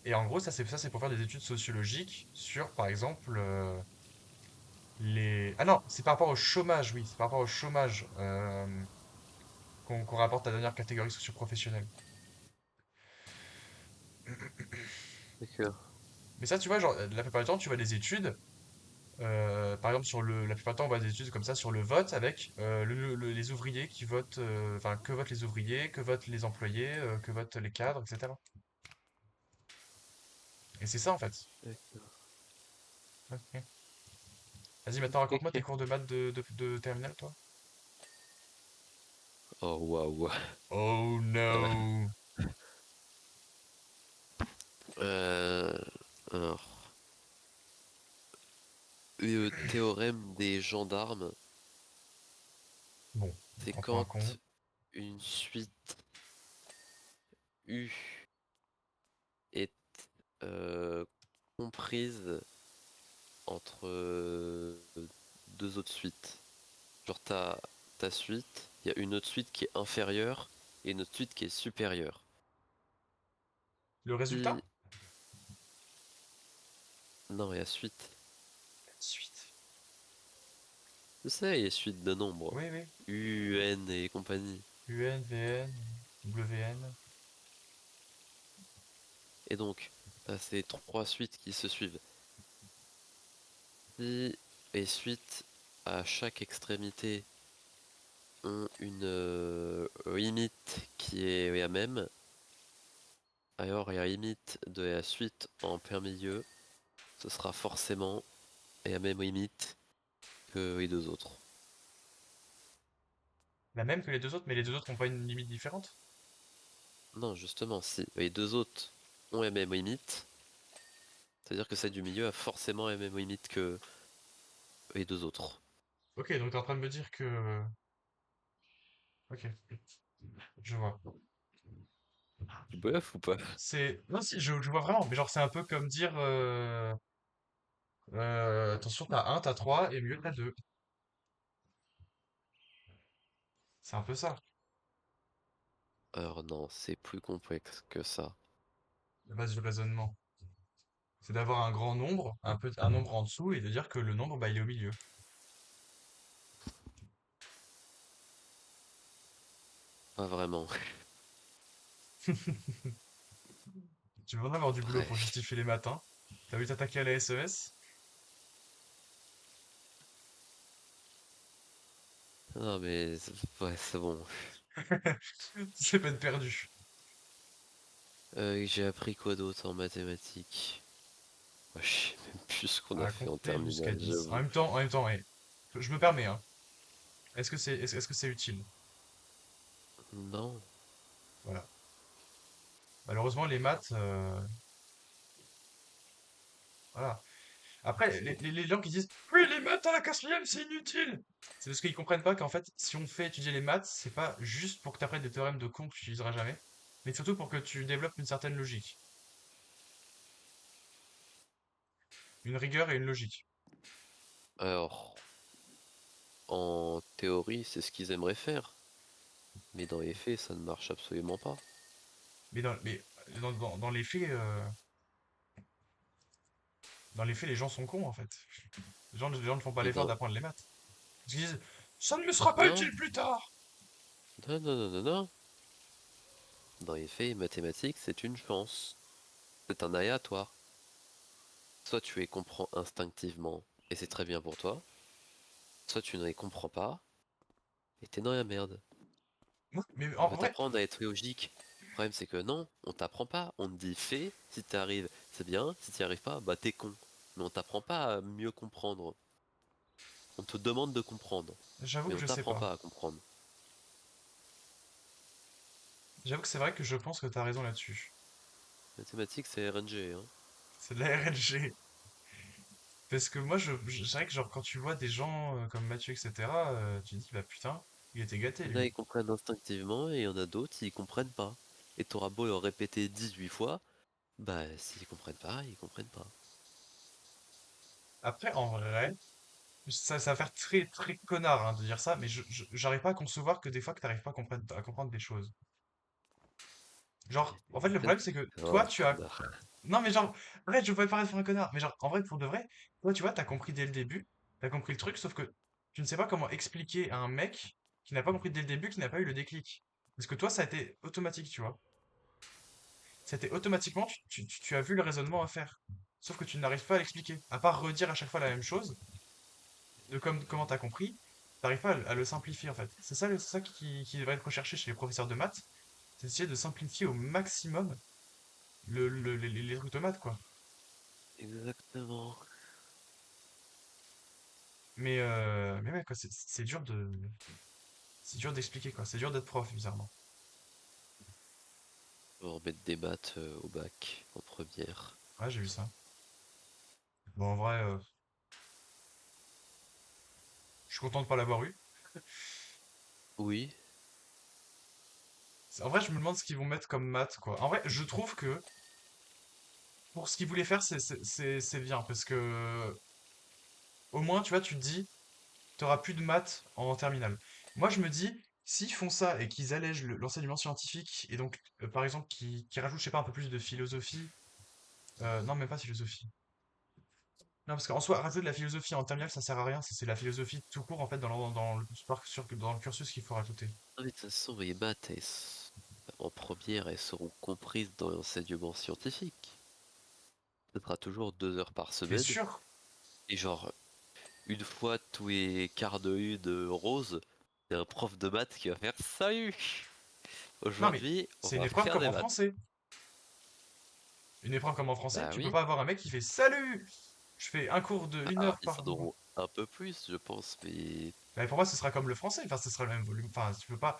[SPEAKER 2] Et en gros, ça c'est pour faire des études sociologiques sur, par exemple, les... Ah non, c'est par rapport au chômage, oui, c'est par rapport au chômage qu'on rapporte la dernière catégorie socio-professionnelle.
[SPEAKER 1] D'accord.
[SPEAKER 2] Mais ça, tu vois, genre, la plupart du temps, tu vois des études, par exemple, la plupart du temps, on voit des études comme ça sur le vote avec les ouvriers qui votent, enfin, que votent les ouvriers, que votent les employés, que votent les cadres, etc. Et c'est ça, en fait.
[SPEAKER 1] D'accord.
[SPEAKER 2] Ok. Vas-y, maintenant, raconte-moi tes
[SPEAKER 1] Ok.
[SPEAKER 2] cours de maths de terminale, toi.
[SPEAKER 1] Oh, waouh.
[SPEAKER 2] Oh
[SPEAKER 1] Euh,
[SPEAKER 2] no!
[SPEAKER 1] euh, alors, le théorème des gendarmes,
[SPEAKER 2] Bon, on
[SPEAKER 1] c'est
[SPEAKER 2] prend pour un con.
[SPEAKER 1] quand une suite U est euh, comprise entre deux autres suites. Genre ta suite, il y a une autre suite qui est inférieure et une autre suite qui est supérieure.
[SPEAKER 2] Le résultat?
[SPEAKER 1] Si... Non, il y a suite.
[SPEAKER 2] Suite.
[SPEAKER 1] Je sais, il y a suite de nombres.
[SPEAKER 2] Oui, oui.
[SPEAKER 1] U, N et compagnie.
[SPEAKER 2] UN, VN, WN.
[SPEAKER 1] Et donc, t'as ces trois suites qui se suivent. Si les suites à chaque extrémité ont une limite qui est la même, alors la limite de la suite en plein milieu, ce sera forcément la même limite que les deux autres.
[SPEAKER 2] La même que les deux autres, mais les deux autres n'ont pas une limite différente?
[SPEAKER 1] Non, justement, si les deux autres ont les mêmes limites, c'est-à-dire que celle du milieu a forcément les mêmes limites que les deux autres.
[SPEAKER 2] Ok, donc t'es en train de me dire que... Ok, je vois.
[SPEAKER 1] Tu bluffes ou pas?
[SPEAKER 2] C'est... Non, si, je vois vraiment, mais genre c'est un peu comme dire... attention, t'as un, t'as 3, et mieux t'as 2. C'est un peu ça,
[SPEAKER 1] Alors non, c'est plus complexe que ça.
[SPEAKER 2] la base du raisonnement. C'est d'avoir un grand nombre, un nombre en dessous, et de dire que le nombre, bah, il est au milieu.
[SPEAKER 1] Pas vraiment.
[SPEAKER 2] Tu vas en avoir du boulot pour
[SPEAKER 1] Presque.
[SPEAKER 2] justifier les matins. T'as vu t'attaquer à la SES?
[SPEAKER 1] Non mais ouais, c'est bon.
[SPEAKER 2] C'est peine perdue.
[SPEAKER 1] J'ai appris quoi d'autre en mathématiques? Ouais, je sais même plus ce qu'on a
[SPEAKER 2] À
[SPEAKER 1] fait en
[SPEAKER 2] compter jusqu'à
[SPEAKER 1] terminale,
[SPEAKER 2] 10.
[SPEAKER 1] j'avoue.
[SPEAKER 2] En même temps, eh, je me permets, hein. Est-ce que c'est utile?
[SPEAKER 1] Non.
[SPEAKER 2] Voilà. Malheureusement, les maths, voilà. Après, les gens qui disent oui, les maths à la quatrième, c'est inutile. C'est parce qu'ils comprennent pas qu'en fait, si on fait étudier les maths, c'est pas juste pour que tu apprennes des théorèmes de con que tu utiliseras jamais, mais surtout pour que tu développes une certaine logique, une rigueur et une logique.
[SPEAKER 1] Alors, en théorie, c'est ce qu'ils aimeraient faire. Mais dans les faits, ça ne marche absolument pas.
[SPEAKER 2] Mais dans dans les faits, les gens sont cons en fait. Les gens ne font pas
[SPEAKER 1] Et
[SPEAKER 2] l'effort
[SPEAKER 1] dans...
[SPEAKER 2] d'apprendre les maths. Ils se disent ça ne me sera pas
[SPEAKER 1] Non,
[SPEAKER 2] utile plus tard.
[SPEAKER 1] non, non, non, non, non. Dans les faits, mathématiques, c'est une chance. C'est un aléatoire. Soit tu les comprends instinctivement, et c'est très bien pour toi, soit tu ne les comprends pas, et t'es dans la merde.
[SPEAKER 2] Mais
[SPEAKER 1] On
[SPEAKER 2] en
[SPEAKER 1] veut
[SPEAKER 2] vrai,
[SPEAKER 1] t'apprendre à être logique. Le problème c'est que non, on t'apprend pas. On te dit fais, si t'y arrives, c'est bien, si t'y arrives pas, bah t'es con. Mais on t'apprend pas à mieux comprendre. On te demande de comprendre,
[SPEAKER 2] j'avoue
[SPEAKER 1] mais
[SPEAKER 2] que
[SPEAKER 1] on
[SPEAKER 2] je sais
[SPEAKER 1] t'apprend
[SPEAKER 2] pas.
[SPEAKER 1] pas à comprendre.
[SPEAKER 2] J'avoue que c'est vrai que je pense que t'as raison là-dessus.
[SPEAKER 1] Mathématiques c'est RNG, hein.
[SPEAKER 2] C'est de la RLG. Parce que moi, c'est vrai que genre, quand tu vois des gens comme Mathieu, etc., tu te dis, bah putain, il était gâté,
[SPEAKER 1] Il y en a
[SPEAKER 2] lui.
[SPEAKER 1] ils comprennent instinctivement et il y en a d'autres ils comprennent pas. Et t'auras beau leur répéter 18 fois, bah s'ils comprennent pas, ils comprennent pas.
[SPEAKER 2] Après, en vrai, ça va faire très, très connard hein, de dire ça, mais j'arrive pas à concevoir que des fois que t'arrives pas à comprendre des choses. Genre, en fait, le problème, c'est que
[SPEAKER 1] C'est vraiment
[SPEAKER 2] toi,
[SPEAKER 1] un
[SPEAKER 2] tu as...
[SPEAKER 1] connard.
[SPEAKER 2] Non, mais genre, arrête, je pouvais paraître pour un connard, mais genre, en vrai, pour de vrai, toi, tu vois, t'as compris dès le début, t'as compris le truc, sauf que tu ne sais pas comment expliquer à un mec qui n'a pas compris dès le début, qui n'a pas eu le déclic. Parce que toi, ça a été automatique, tu vois. C'était automatiquement, tu as vu le raisonnement à faire. Sauf que tu n'arrives pas à l'expliquer. À part redire à chaque fois la même chose, de comment t'as compris, t'arrives pas à le simplifier en fait. C'est ça qui devrait être recherché chez les professeurs de maths, c'est d'essayer de simplifier au maximum les trucs de maths, quoi.
[SPEAKER 1] Exactement.
[SPEAKER 2] Mais ouais, quoi, c'est dur d'expliquer, quoi. C'est dur d'être prof, bizarrement.
[SPEAKER 1] On va remettre des maths au bac en première.
[SPEAKER 2] Ouais, j'ai vu ça. Bon, en vrai, je suis content de pas l'avoir eu.
[SPEAKER 1] Oui,
[SPEAKER 2] En vrai, je me demande ce qu'ils vont mettre comme maths, quoi. En vrai, je trouve que pour ce qu'ils voulaient faire, c'est bien, parce que au moins, tu vois, tu te dis, t'auras plus de maths en terminale. Moi, je me dis, s'ils font ça et qu'ils allègent l'enseignement scientifique, et donc, par exemple, qu'ils rajoutent, je sais pas, un peu plus de philosophie, non, même pas de philosophie. Non, parce qu'en soi, rajouter de la philosophie en terminale, ça sert à rien, c'est la philosophie tout court, en fait, dans le cursus qu'il faut rajouter.
[SPEAKER 1] ah, mais de toute façon, les maths, en première, elles seront comprises dans l'enseignement scientifique. Ce sera toujours 2 heures par
[SPEAKER 2] T'es
[SPEAKER 1] semaine.
[SPEAKER 2] sûr?
[SPEAKER 1] Et genre, une fois tous les quarts de une rose, il y a un prof de maths qui va faire salut!
[SPEAKER 2] Non, mais
[SPEAKER 1] Aujourd'hui, on
[SPEAKER 2] c'est une
[SPEAKER 1] va
[SPEAKER 2] épreuve
[SPEAKER 1] faire
[SPEAKER 2] comme
[SPEAKER 1] des
[SPEAKER 2] en
[SPEAKER 1] maths.
[SPEAKER 2] français. Une épreuve comme en français,
[SPEAKER 1] Bah
[SPEAKER 2] tu peux
[SPEAKER 1] oui.
[SPEAKER 2] pas avoir un mec qui fait salut! Je fais un cours de une
[SPEAKER 1] Alors,
[SPEAKER 2] heure
[SPEAKER 1] ils
[SPEAKER 2] par
[SPEAKER 1] en auront un peu plus, je pense, mais.
[SPEAKER 2] Bah, pour moi, ce sera comme le français. Enfin, ce sera le même volume. Enfin, tu peux pas.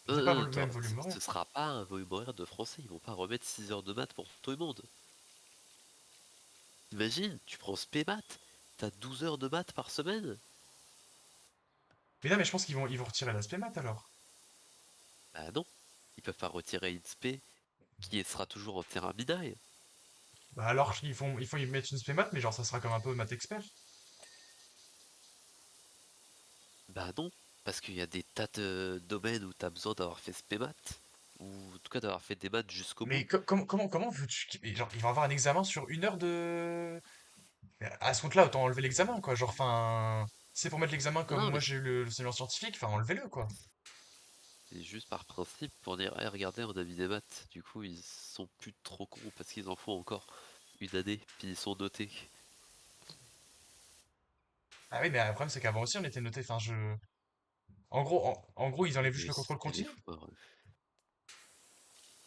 [SPEAKER 1] Non,
[SPEAKER 2] C'est pas
[SPEAKER 1] non,
[SPEAKER 2] le même volume horaire.
[SPEAKER 1] ce sera pas un volume horaire de français, ils vont pas remettre 6 heures de maths pour tout le monde. Imagine, tu prends Spé-Maths, t'as 12 heures de maths par semaine?
[SPEAKER 2] Mais non, mais je pense ils vont retirer l'aspect maths alors.
[SPEAKER 1] Bah non, ils peuvent pas retirer une spé qui sera toujours en terminale.
[SPEAKER 2] Bah alors, ils font y mettre une spé maths, mais genre, ça sera comme un peu maths expert.
[SPEAKER 1] Bah non, parce qu'il y a des tas de domaines où t'as besoin d'avoir fait Spé-Maths, ou en tout cas d'avoir fait des maths jusqu'au bout.
[SPEAKER 2] Mais comment veux-tu. Genre, ils vont avoir un examen sur une heure de. Mais à ce compte-là, autant enlever l'examen, quoi. Genre, enfin. Si c'est pour mettre l'examen comme
[SPEAKER 1] Non,
[SPEAKER 2] moi
[SPEAKER 1] mais
[SPEAKER 2] j'ai eu le séminaire scientifique, enfin, enlevez-le, quoi.
[SPEAKER 1] c'est juste par principe pour dire, hey, regardez, on a mis des maths. Du coup, ils sont plus trop cons parce qu'ils en font encore une année, puis ils sont notés.
[SPEAKER 2] Ah oui, mais le problème, c'est qu'avant aussi, on était noté. Enfin, je. En gros, ils
[SPEAKER 1] Oui,
[SPEAKER 2] enlèvent juste
[SPEAKER 1] mais
[SPEAKER 2] le contrôle
[SPEAKER 1] c'était des
[SPEAKER 2] continu.
[SPEAKER 1] fois.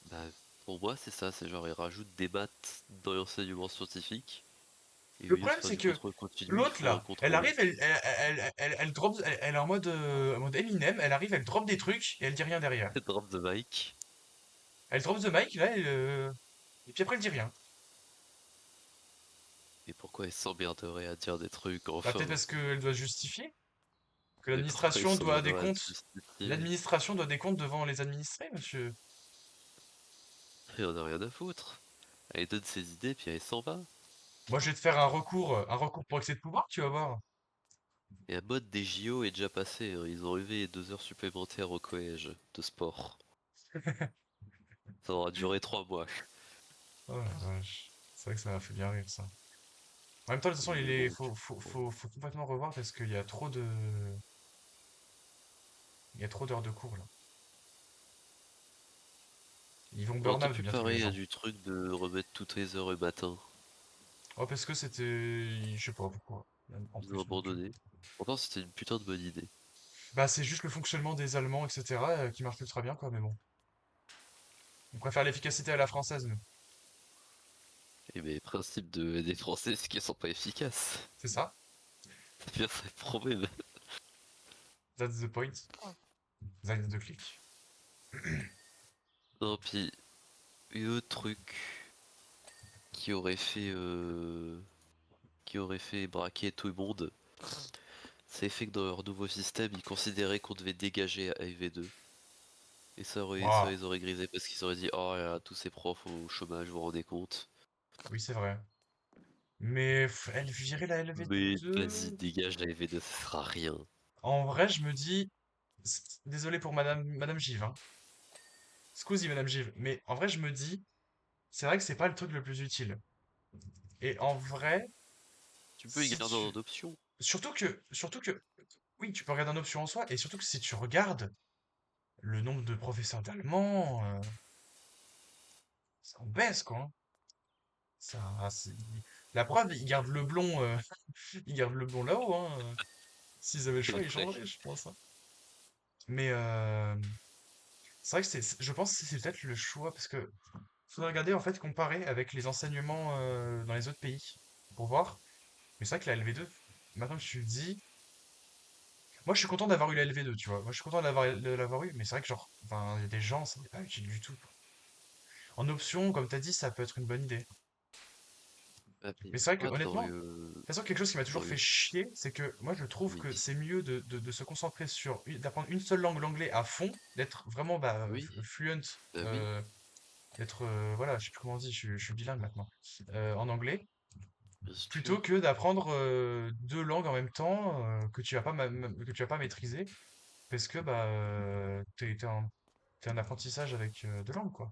[SPEAKER 1] Bah, pour moi, c'est ça, c'est genre, ils rajoutent des maths dans l'enseignement scientifique, et au
[SPEAKER 2] Le
[SPEAKER 1] lieu de
[SPEAKER 2] problème,
[SPEAKER 1] faire
[SPEAKER 2] c'est
[SPEAKER 1] du
[SPEAKER 2] que
[SPEAKER 1] contrôle continu, ils
[SPEAKER 2] l'autre,
[SPEAKER 1] font un
[SPEAKER 2] là, elle
[SPEAKER 1] contrôle.
[SPEAKER 2] arrive, elle drop. Elle est en mode Eminem, elle arrive, elle drop des trucs et elle dit rien derrière.
[SPEAKER 1] Drop the mic.
[SPEAKER 2] Elle drop the mic, là, et puis après, elle dit rien.
[SPEAKER 1] Et pourquoi ils s'emmerderaient à dire des trucs,
[SPEAKER 2] Bah, peut-être
[SPEAKER 1] enfin?
[SPEAKER 2] parce qu'elle doit se justifier. Que
[SPEAKER 1] Mais pourquoi ils
[SPEAKER 2] l'administration doit des
[SPEAKER 1] s'emmerderaient à se
[SPEAKER 2] comptes.
[SPEAKER 1] justifier?
[SPEAKER 2] L'administration doit des comptes devant les administrés, monsieur.
[SPEAKER 1] Il en a rien à foutre. Elle donne ses idées, puis elle s'en va.
[SPEAKER 2] Moi, je vais te faire un recours pour excès de pouvoir, tu vas voir.
[SPEAKER 1] Et la mode des JO est déjà passée, hein. Ils ont enlevé 2 heures supplémentaires au collège de sport. Ça aura duré 3 mois.
[SPEAKER 2] Oh la vache. C'est vrai que ça m'a fait bien rire, ça. En même temps, de toute façon,
[SPEAKER 1] Mais bon,
[SPEAKER 2] faut complètement revoir parce qu'il y a trop de, il y a trop d'heures de cours, là. Ils vont
[SPEAKER 1] on aurait
[SPEAKER 2] burn
[SPEAKER 1] peut-être
[SPEAKER 2] out
[SPEAKER 1] pu
[SPEAKER 2] bientôt, les
[SPEAKER 1] parler
[SPEAKER 2] gens.
[SPEAKER 1] du truc de remettre toutes les heures le matin.
[SPEAKER 2] Oh, parce que c'était, je sais pas pourquoi. En
[SPEAKER 1] Ils ont
[SPEAKER 2] plus, donc.
[SPEAKER 1] abandonné. Pourtant, c'était une putain de bonne idée.
[SPEAKER 2] Bah, c'est juste le fonctionnement des Allemands, etc., qui marche plus très bien, quoi, mais bon. On préfère l'efficacité à la française, nous.
[SPEAKER 1] Et mes principes des Français, c'est qu'ils sont pas efficaces.
[SPEAKER 2] C'est ça?
[SPEAKER 1] C'est bien ça le problème.
[SPEAKER 2] That's the point. That's the click.
[SPEAKER 1] Non, puis, un autre truc qui aurait fait, qui aurait fait braquer tout le monde, c'est fait que dans leur nouveau système, ils considéraient qu'on devait dégager à AV2. Et ça
[SPEAKER 2] Waouh.
[SPEAKER 1] les aurait grisés parce qu'ils auraient dit, oh là là, tous ces profs au chômage, vous vous rendez compte?
[SPEAKER 2] Oui, c'est vrai. Mais elle virait la
[SPEAKER 1] Mais vas-y,
[SPEAKER 2] LV2.
[SPEAKER 1] dégage la AV2, ça sert à rien.
[SPEAKER 2] En vrai, je me dis, désolé pour Madame Give, hein. Scusi, Madame Give. Mais en vrai, je me dis, c'est vrai que c'est pas le truc le plus utile. Et en vrai,
[SPEAKER 1] Tu peux y
[SPEAKER 2] si
[SPEAKER 1] garder en
[SPEAKER 2] tu,
[SPEAKER 1] option.
[SPEAKER 2] surtout que, oui, tu peux regarder en option en soi, et surtout que si tu regardes le nombre de professeurs d'allemand, ça en baisse, quoi, hein. La preuve, ils gardent le blond, ils gardent le blond là-haut, hein. S'ils avaient le choix,
[SPEAKER 1] C'est
[SPEAKER 2] ils
[SPEAKER 1] vrai.
[SPEAKER 2] changeraient, je pense, hein. Mais c'est vrai que je pense que c'est peut-être le choix, parce que faudrait regarder, en fait, comparer avec les enseignements dans les autres pays, pour voir. Mais c'est vrai que la LV2, maintenant que tu le dis, moi je suis content d'avoir eu la LV2, tu vois. Moi je suis content de l'avoir eu, mais c'est vrai que genre, enfin, il y a des gens, ça n'est pas utile du tout, quoi. En option, comme t'as dit, ça peut être une bonne idée.
[SPEAKER 1] Ah, mais
[SPEAKER 2] Mais c'est vrai que
[SPEAKER 1] moi,
[SPEAKER 2] honnêtement, de toute façon, quelque chose qui m'a toujours
[SPEAKER 1] dans
[SPEAKER 2] fait
[SPEAKER 1] le,
[SPEAKER 2] chier, c'est que moi je trouve
[SPEAKER 1] oui,
[SPEAKER 2] que c'est mieux de se concentrer sur, d'apprendre une seule langue, l'anglais, à fond, d'être vraiment bah,
[SPEAKER 1] oui,
[SPEAKER 2] fluent,
[SPEAKER 1] oui,
[SPEAKER 2] euh, d'être, voilà, je sais plus comment on dit, je suis bilingue maintenant, en anglais,
[SPEAKER 1] bien
[SPEAKER 2] plutôt
[SPEAKER 1] sûr.
[SPEAKER 2] que d'apprendre deux langues en même temps que tu vas pas maîtriser, parce que bah, t'es en apprentissage avec deux langues, quoi.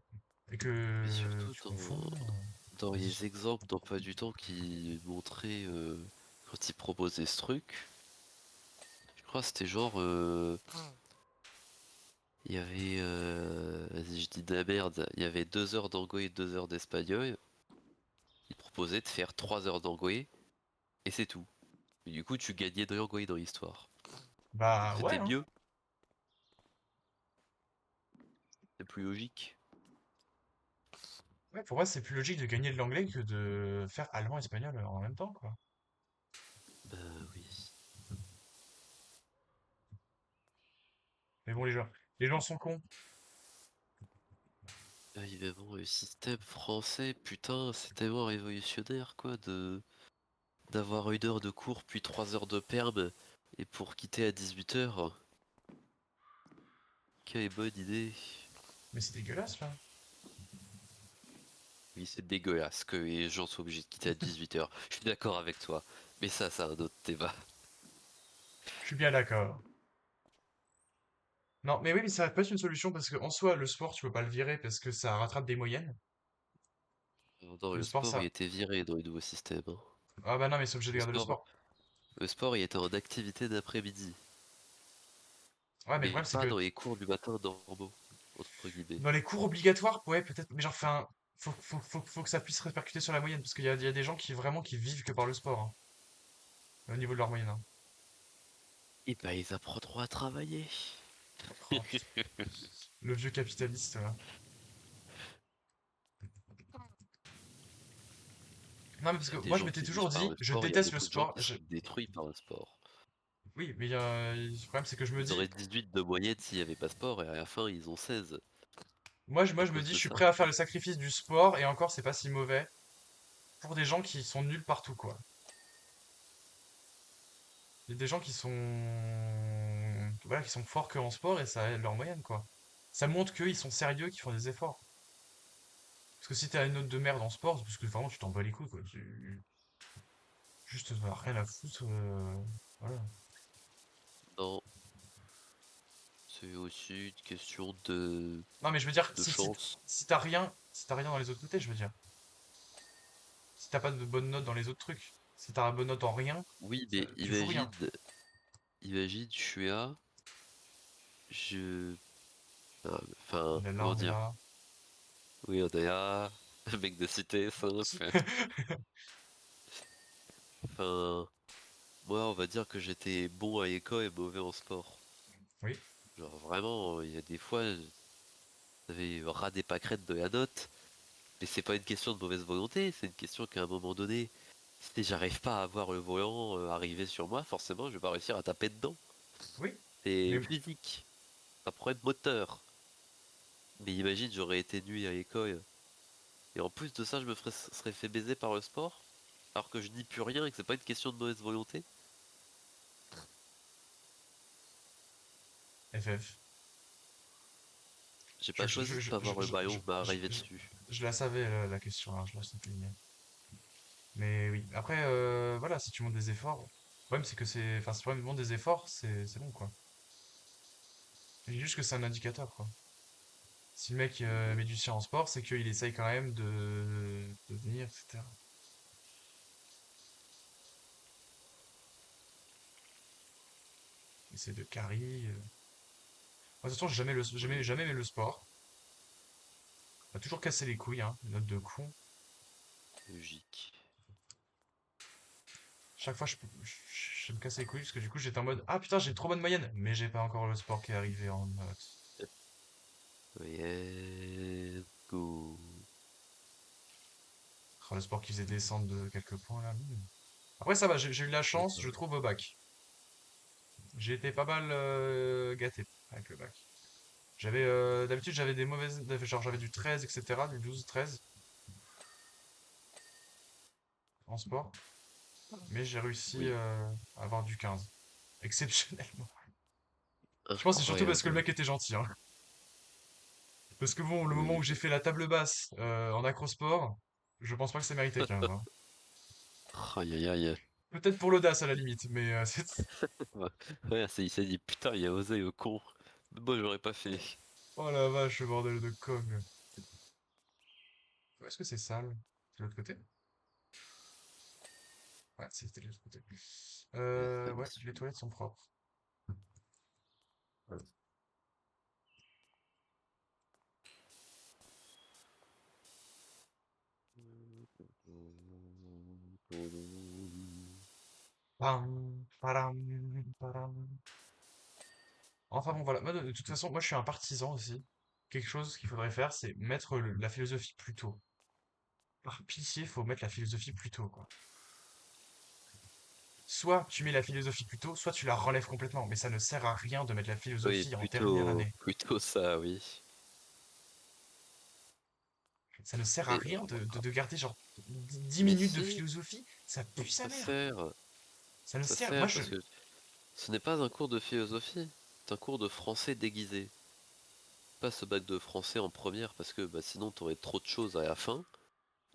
[SPEAKER 2] Et
[SPEAKER 1] Mais
[SPEAKER 2] que
[SPEAKER 1] surtout
[SPEAKER 2] tu confonds.
[SPEAKER 1] dans
[SPEAKER 2] Vas-y.
[SPEAKER 1] les exemples d'emploi du temps qui montraient quand ils proposaient ce truc, je crois que c'était genre, il y avait, vas-y, je dis de la merde, il y avait 2 heures d'anglais et 2 heures d'espagnol. Ils proposaient de faire 3 heures d'anglais et c'est tout. Et du coup, tu gagnais de l'anglais dans l'histoire. Donc
[SPEAKER 2] Bah ouais,
[SPEAKER 1] c'était
[SPEAKER 2] hein.
[SPEAKER 1] mieux, c'est plus logique.
[SPEAKER 2] Ouais, pour moi, c'est plus logique de gagner de l'anglais que de faire allemand et espagnol en même temps, quoi.
[SPEAKER 1] Bah oui.
[SPEAKER 2] Mais bon, les gens sont cons.
[SPEAKER 1] Ah, évidemment, le système français, putain, c'est tellement révolutionnaire, quoi, d'avoir 1 heure de cours puis 3 heures de perm, et pour quitter à 18 h. Quelle bonne idée.
[SPEAKER 2] Mais c'est dégueulasse, là.
[SPEAKER 1] Oui, c'est dégueulasse que les gens soient obligés de quitter à 18 h. Je suis d'accord avec toi, mais ça, c'est un autre débat.
[SPEAKER 2] Je suis bien d'accord. Non, mais oui, mais ça peut être une solution parce que en soi, le sport, tu peux pas le virer parce que ça rattrape des moyennes.
[SPEAKER 1] Dans
[SPEAKER 2] Le
[SPEAKER 1] le
[SPEAKER 2] sport,
[SPEAKER 1] sport, il
[SPEAKER 2] ça.
[SPEAKER 1] était viré dans le nouveau système, hein.
[SPEAKER 2] Ah bah non, mais c'est obligé de
[SPEAKER 1] Le
[SPEAKER 2] garder le
[SPEAKER 1] sport,
[SPEAKER 2] sport.
[SPEAKER 1] le sport, il était en activité d'après-midi,
[SPEAKER 2] Ouais, mais le
[SPEAKER 1] mais
[SPEAKER 2] problème, c'est
[SPEAKER 1] pas
[SPEAKER 2] que
[SPEAKER 1] dans les cours du matin normaux, entre guillemets.
[SPEAKER 2] dans les cours obligatoires, ouais, peut-être, mais genre, enfin, faut que ça puisse répercuter sur la moyenne parce qu'il y a des gens qui vraiment qui vivent que par le sport, hein, au niveau de leur moyenne, hein.
[SPEAKER 1] Et bah, ils apprendront à travailler.
[SPEAKER 2] Oh, putain, le vieux capitaliste, là. Non, mais parce
[SPEAKER 1] Il y
[SPEAKER 2] que
[SPEAKER 1] a des
[SPEAKER 2] moi, je
[SPEAKER 1] gens
[SPEAKER 2] m'étais
[SPEAKER 1] qui vivent
[SPEAKER 2] toujours
[SPEAKER 1] par
[SPEAKER 2] dit,
[SPEAKER 1] le
[SPEAKER 2] je
[SPEAKER 1] sport, il y a
[SPEAKER 2] déteste le
[SPEAKER 1] beaucoup de gens
[SPEAKER 2] sport.
[SPEAKER 1] qui sont détruits par le sport.
[SPEAKER 2] Oui, mais le problème, c'est que je me
[SPEAKER 1] Ils
[SPEAKER 2] dis,
[SPEAKER 1] auraient 18 de moyenne s'il n'y avait pas sport, et à la fin, ils ont 16
[SPEAKER 2] moi,
[SPEAKER 1] à
[SPEAKER 2] je me
[SPEAKER 1] cause
[SPEAKER 2] dis, je
[SPEAKER 1] de
[SPEAKER 2] suis
[SPEAKER 1] ça.
[SPEAKER 2] prêt à faire le sacrifice du sport et encore, c'est pas si mauvais pour des gens qui sont nuls partout, quoi. Il y a des gens qui sont, voilà, qui sont forts que en sport et ça aide leur moyenne, quoi. Ça montre qu'ils sont sérieux, qu'ils font des efforts. Parce que si t'as une note de merde en sport, c'est parce que vraiment tu t'en bats les couilles, quoi. Juste rien à foutre. Voilà.
[SPEAKER 1] Non, c'est aussi une question de,
[SPEAKER 2] Non, mais je veux dire,
[SPEAKER 1] de chance.
[SPEAKER 2] si t'as rien dans les autres côtés, je veux dire. Si t'as pas de bonne note dans les autres trucs, si t'as une bonne note en rien,
[SPEAKER 1] Oui, mais
[SPEAKER 2] tu fous rien.
[SPEAKER 1] imagine, je suis à, je, enfin,
[SPEAKER 2] On est là,
[SPEAKER 1] comment
[SPEAKER 2] on est
[SPEAKER 1] dire?
[SPEAKER 2] là.
[SPEAKER 1] Oui, on est à, un mec de cité, simple. Enfin, moi, on va dire que j'étais bon à l'école et mauvais en sport.
[SPEAKER 2] Oui,
[SPEAKER 1] Genre vraiment, il y a des fois, j'avais ras des pâquerettes de la note, mais c'est pas une question de mauvaise volonté, c'est une question qu'à un moment donné, si j'arrive pas à avoir le volant arriver sur moi, forcément, je vais pas réussir à taper dedans.
[SPEAKER 2] oui.
[SPEAKER 1] C'est
[SPEAKER 2] Mais
[SPEAKER 1] physique, c'est un problème moteur. Mais imagine, j'aurais été nul à l'école, et en plus de ça, serais fait baiser par le sport, alors que je dis plus rien et que c'est pas une question de mauvaise volonté.
[SPEAKER 2] FF.
[SPEAKER 1] J'ai
[SPEAKER 2] Je,
[SPEAKER 1] pas
[SPEAKER 2] je,
[SPEAKER 1] choisi
[SPEAKER 2] je,
[SPEAKER 1] de
[SPEAKER 2] je,
[SPEAKER 1] pas
[SPEAKER 2] je,
[SPEAKER 1] avoir le
[SPEAKER 2] je,
[SPEAKER 1] ballon, bah
[SPEAKER 2] je,
[SPEAKER 1] arrivé
[SPEAKER 2] je-
[SPEAKER 1] dessus.
[SPEAKER 2] je la savais, la question, hein, je la soulignais. Mais oui, après, voilà, si tu montes des efforts, le problème c'est que c'est. Enfin, si tu montes des efforts, c'est bon, quoi. Je dis juste que c'est un indicateur, quoi. Si le mec met du sien en sport, c'est qu'il essaye quand même de venir, etc. Essayer de carry. Moi, de toute façon, j'ai
[SPEAKER 1] Oui,
[SPEAKER 2] jamais aimé le sport. On m'a toujours cassé les couilles, hein, note de con.
[SPEAKER 1] logique.
[SPEAKER 2] Chaque fois, je me casse les couilles parce que du coup, j'étais en mode, ah putain, j'ai une trop bonne moyenne, mais j'ai pas encore le sport qui est arrivé en note.
[SPEAKER 1] Yeah, go.
[SPEAKER 2] Oh, le sport qui faisait descendre de quelques points là. Après, ça va, j'ai eu de la chance, je trouve, au bac. J'ai été pas mal gâté avec le bac. D'habitude, j'avais des mauvaises, genre j'avais du 13, etc., du 12, 13 en sport, mais j'ai réussi
[SPEAKER 1] Oui,
[SPEAKER 2] à avoir du 15, exceptionnellement. Je pense que c'est surtout parce que le
[SPEAKER 1] incroyable.
[SPEAKER 2] mec était gentil, hein. Parce que bon, le moment où
[SPEAKER 1] Oui,
[SPEAKER 2] j'ai fait la table basse en acrosport, je pense pas que c'est mérité 15, hein.
[SPEAKER 1] aïe aïe aïe.
[SPEAKER 2] Peut-être pour l'audace à la limite, mais
[SPEAKER 1] Ouais, ouais, il s'est dit putain, il a osé le con. Moi j'aurais pas fait.
[SPEAKER 2] Oh la vache, le bordel de com. Est-ce que c'est sale? C'est de l'autre côté? Ouais, c'était de l'autre côté.
[SPEAKER 1] Ouais, ça
[SPEAKER 2] Ouais, les
[SPEAKER 1] m'essuie.
[SPEAKER 2] toilettes sont propres. Pam, param, param. Enfin bon, voilà. Moi, de toute façon, moi, je suis un partisan aussi. Quelque chose qu'il faudrait faire, c'est mettre la philosophie plus tôt. Par pitié, faut mettre la philosophie plus tôt, quoi. soit tu mets la philosophie plus tôt, soit tu la relèves complètement. Mais ça ne sert à rien de mettre la
[SPEAKER 1] Oui,
[SPEAKER 2] philosophie en dernière
[SPEAKER 1] plutôt,
[SPEAKER 2] année.
[SPEAKER 1] plutôt ça, oui.
[SPEAKER 2] Ça ne sert à
[SPEAKER 1] Et,
[SPEAKER 2] rien de garder genre 10
[SPEAKER 1] mais
[SPEAKER 2] minutes de
[SPEAKER 1] si,
[SPEAKER 2] philosophie. Ça pue sa
[SPEAKER 1] ça
[SPEAKER 2] mère.
[SPEAKER 1] sert,
[SPEAKER 2] Ça ne
[SPEAKER 1] ça
[SPEAKER 2] sert. Moi,
[SPEAKER 1] sert
[SPEAKER 2] je.
[SPEAKER 1] parce que ce n'est pas un cours de philosophie, c'est un cours de français déguisé. Pas ce bac de français en première parce que bah, sinon t'aurais trop de choses à la fin.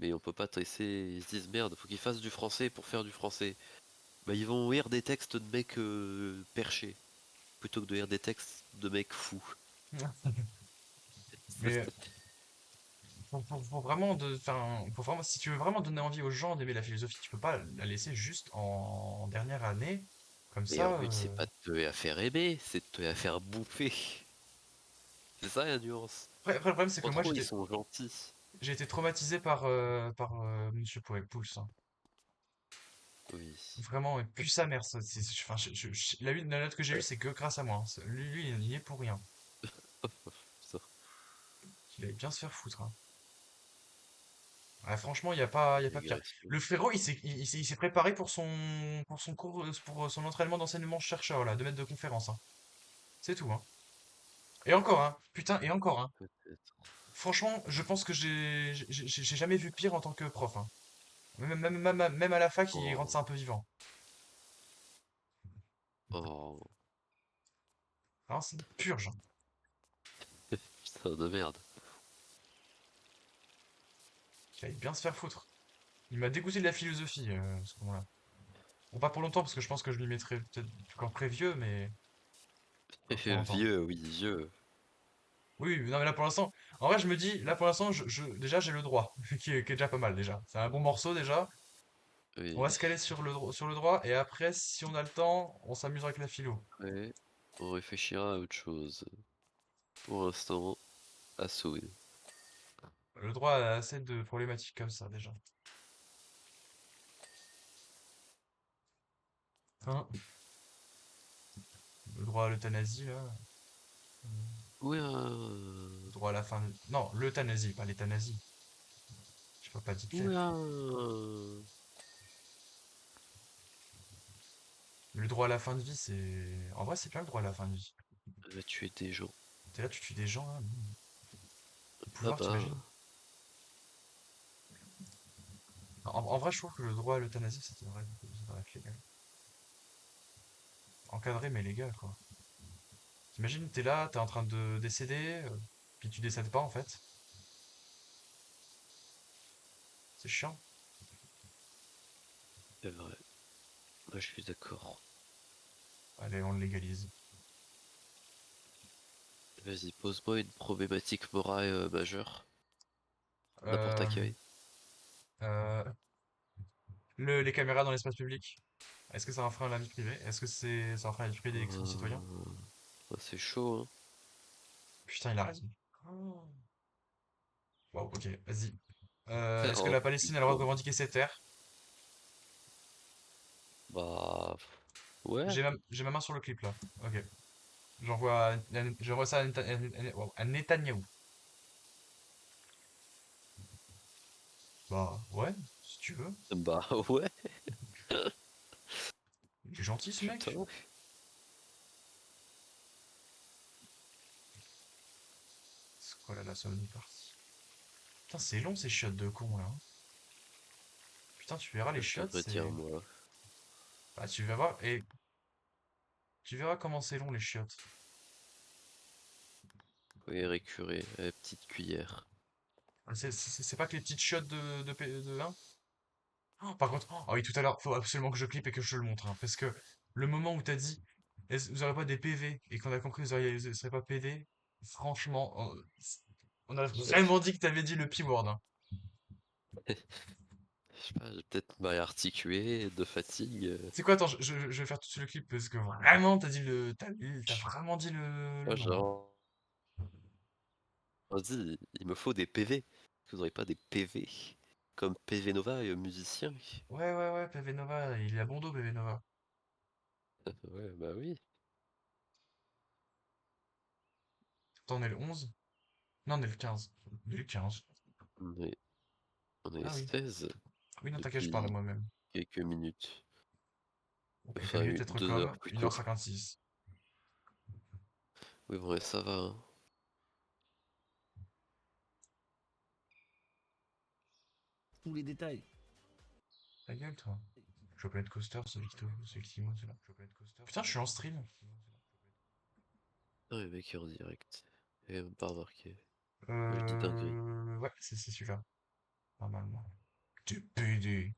[SPEAKER 1] Mais on peut pas te laisser. Ils se disent merde, faut qu'ils fassent du français pour faire du français. Bah ils vont lire des textes de mecs perchés plutôt que de lire des textes de mecs fous.
[SPEAKER 2] Mais faut vraiment enfin, faut vraiment, si tu veux vraiment donner envie aux gens d'aimer la philosophie, tu peux pas la laisser juste en dernière année. Comme
[SPEAKER 1] Mais en
[SPEAKER 2] ça.
[SPEAKER 1] but c'est pas de te la faire aimer, c'est de te la faire bouffer. C'est ça la nuance.
[SPEAKER 2] Après, le problème, c'est que
[SPEAKER 1] Pas
[SPEAKER 2] moi,
[SPEAKER 1] trop ils sont gentils.
[SPEAKER 2] j'ai été traumatisé par Monsieur Pouls, hein.
[SPEAKER 1] Oui.
[SPEAKER 2] Vraiment, plus sa mère. Enfin, la note que j'ai eue,
[SPEAKER 1] Ouais.
[SPEAKER 2] c'est que grâce à moi, hein. Lui, il y est pour rien.
[SPEAKER 1] Putain.
[SPEAKER 2] Il allait bien se faire foutre, hein. Ouais, franchement, il y a pas pire.
[SPEAKER 1] Digression.
[SPEAKER 2] Le frérot, il s'est préparé pour son cours, pour son entraînement d'enseignement-chercheur, là, de maître de conférence, hein. C'est tout, hein. Et encore, hein. Putain, et encore, hein.
[SPEAKER 1] Peut-être.
[SPEAKER 2] Franchement, je pense que j'ai jamais vu pire en tant que prof, hein. Même à la fac, ils rendent
[SPEAKER 1] Oh.
[SPEAKER 2] ça un peu vivant.
[SPEAKER 1] Oh.
[SPEAKER 2] Hein, c'est une purge, hein.
[SPEAKER 1] Putain de merde.
[SPEAKER 2] Il allait bien se faire foutre. Il m'a dégoûté de la philosophie, à ce moment-là. Bon, pas pour longtemps, parce que je pense que je m'y mettrai peut-être encore très vieux, mais pas pour longtemps.
[SPEAKER 1] Vieux, oui, vieux.
[SPEAKER 2] Oui, non, mais là pour l'instant, en vrai, je me dis, là pour l'instant, déjà j'ai le droit, qui est déjà pas mal déjà. C'est un bon morceau déjà. On
[SPEAKER 1] Oui.
[SPEAKER 2] va se caler sur le droit, et après, si on a le temps, on s'amuse avec la philo.
[SPEAKER 1] Après, on réfléchira à autre chose. Pour l'instant, à souhait.
[SPEAKER 2] Le droit a assez de problématiques comme ça déjà. Hein, le droit à l'euthanasie, là.
[SPEAKER 1] Ouais,
[SPEAKER 2] Le droit à la fin de... Non, l'euthanasie, pas l'euthanasie. Je peux pas Hitler.
[SPEAKER 1] ouais,
[SPEAKER 2] Le droit à la fin de vie, c'est... En vrai, c'est bien le droit à la fin de vie.
[SPEAKER 1] elle va tuer des gens.
[SPEAKER 2] T'es là, tu tues des gens, là. Le
[SPEAKER 1] Ah
[SPEAKER 2] pouvoir,
[SPEAKER 1] bah,
[SPEAKER 2] t'imagines? En vrai, je trouve que le droit à l'euthanasie, ça devrait être légal. Encadré, mais légal, quoi. T'imagines, t'es là, t'es en train de décéder, puis tu décèdes pas, en fait. C'est chiant.
[SPEAKER 1] c'est vrai. Moi, je suis d'accord.
[SPEAKER 2] Allez, on le légalise.
[SPEAKER 1] Vas-y, pose-moi une problématique morale majeure. N'importe
[SPEAKER 2] Euh,
[SPEAKER 1] laquelle.
[SPEAKER 2] euh, les caméras dans l'espace public. Est-ce que ça enfreint la vie privée? Est-ce que ça enfreint la vie privée des concitoyens?
[SPEAKER 1] Ah, c'est chaud, hein.
[SPEAKER 2] Putain, il a raison. Oh. Wow, ok, vas-y. Est-ce que
[SPEAKER 1] Oh
[SPEAKER 2] la Palestine a le droit de
[SPEAKER 1] putain.
[SPEAKER 2] revendiquer ses terres?
[SPEAKER 1] Bah, ouais.
[SPEAKER 2] J'ai ma main sur le clip, là. Ok. J'envoie ça à Netanyahou. Bah, ouais, si tu veux.
[SPEAKER 1] Bah, ouais.
[SPEAKER 2] Il est gentil, ce mec.
[SPEAKER 1] Putain.
[SPEAKER 2] C'est quoi, là, la Sony partie? Putain, c'est long, ces chiottes de con, là, hein. Putain, tu verras, les
[SPEAKER 1] Je
[SPEAKER 2] chiottes,
[SPEAKER 1] devrais dire
[SPEAKER 2] c'est...
[SPEAKER 1] moi.
[SPEAKER 2] Bah, tu vas voir, et tu verras comment c'est long, les chiottes.
[SPEAKER 1] Oui, récurer à la petite cuillère.
[SPEAKER 2] C'est pas que les petites chiottes hein. Oh, par contre, oh oui, tout à l'heure, faut absolument que je clippe et que je le montre, hein, parce que le moment où t'as dit, vous aurez pas des PV, et qu'on a compris que vous serez pas PD, franchement, on a vraiment dit que t'avais dit le P-word, hein.
[SPEAKER 1] Je sais pas, j'ai peut-être mal articulé, de fatigue.
[SPEAKER 2] C'est quoi, attends, je vais faire tout de suite le clip, parce que vraiment, t'as vraiment dit le
[SPEAKER 1] Ah,
[SPEAKER 2] nom, hein.
[SPEAKER 1] genre, on dit, il me faut des PV. Est-ce que vous aurez pas des PV? Comme PV Nova, musicien?
[SPEAKER 2] Ouais, ouais, ouais, PV Nova, il a bon dos, PV Nova.
[SPEAKER 1] Ouais, bah oui.
[SPEAKER 2] Attends, on est le 11? Non, on est le 15. On est le 15.
[SPEAKER 1] On est, on est
[SPEAKER 2] Ah oui.
[SPEAKER 1] 16
[SPEAKER 2] Oui, non, t'inquiète, je parle à
[SPEAKER 1] depuis
[SPEAKER 2] moi-même.
[SPEAKER 1] quelques minutes.
[SPEAKER 2] Ok, quelle
[SPEAKER 1] Enfin,
[SPEAKER 2] minute être
[SPEAKER 1] 2 heures
[SPEAKER 2] com?
[SPEAKER 1] plus tôt.
[SPEAKER 2] 1h56.
[SPEAKER 1] Oui, bon, et ça va, hein.
[SPEAKER 3] Tous les détails.
[SPEAKER 2] Ta gueule, toi. Je veux pas être coaster, ce Victo, ce Victimo, c'est là. Putain, je suis en stream.
[SPEAKER 1] Ah, le mec est en direct. Il est même pas remarqué. Moi, je dis dinguerie.
[SPEAKER 2] Ouais, c'est celui-là, normalement. TPD.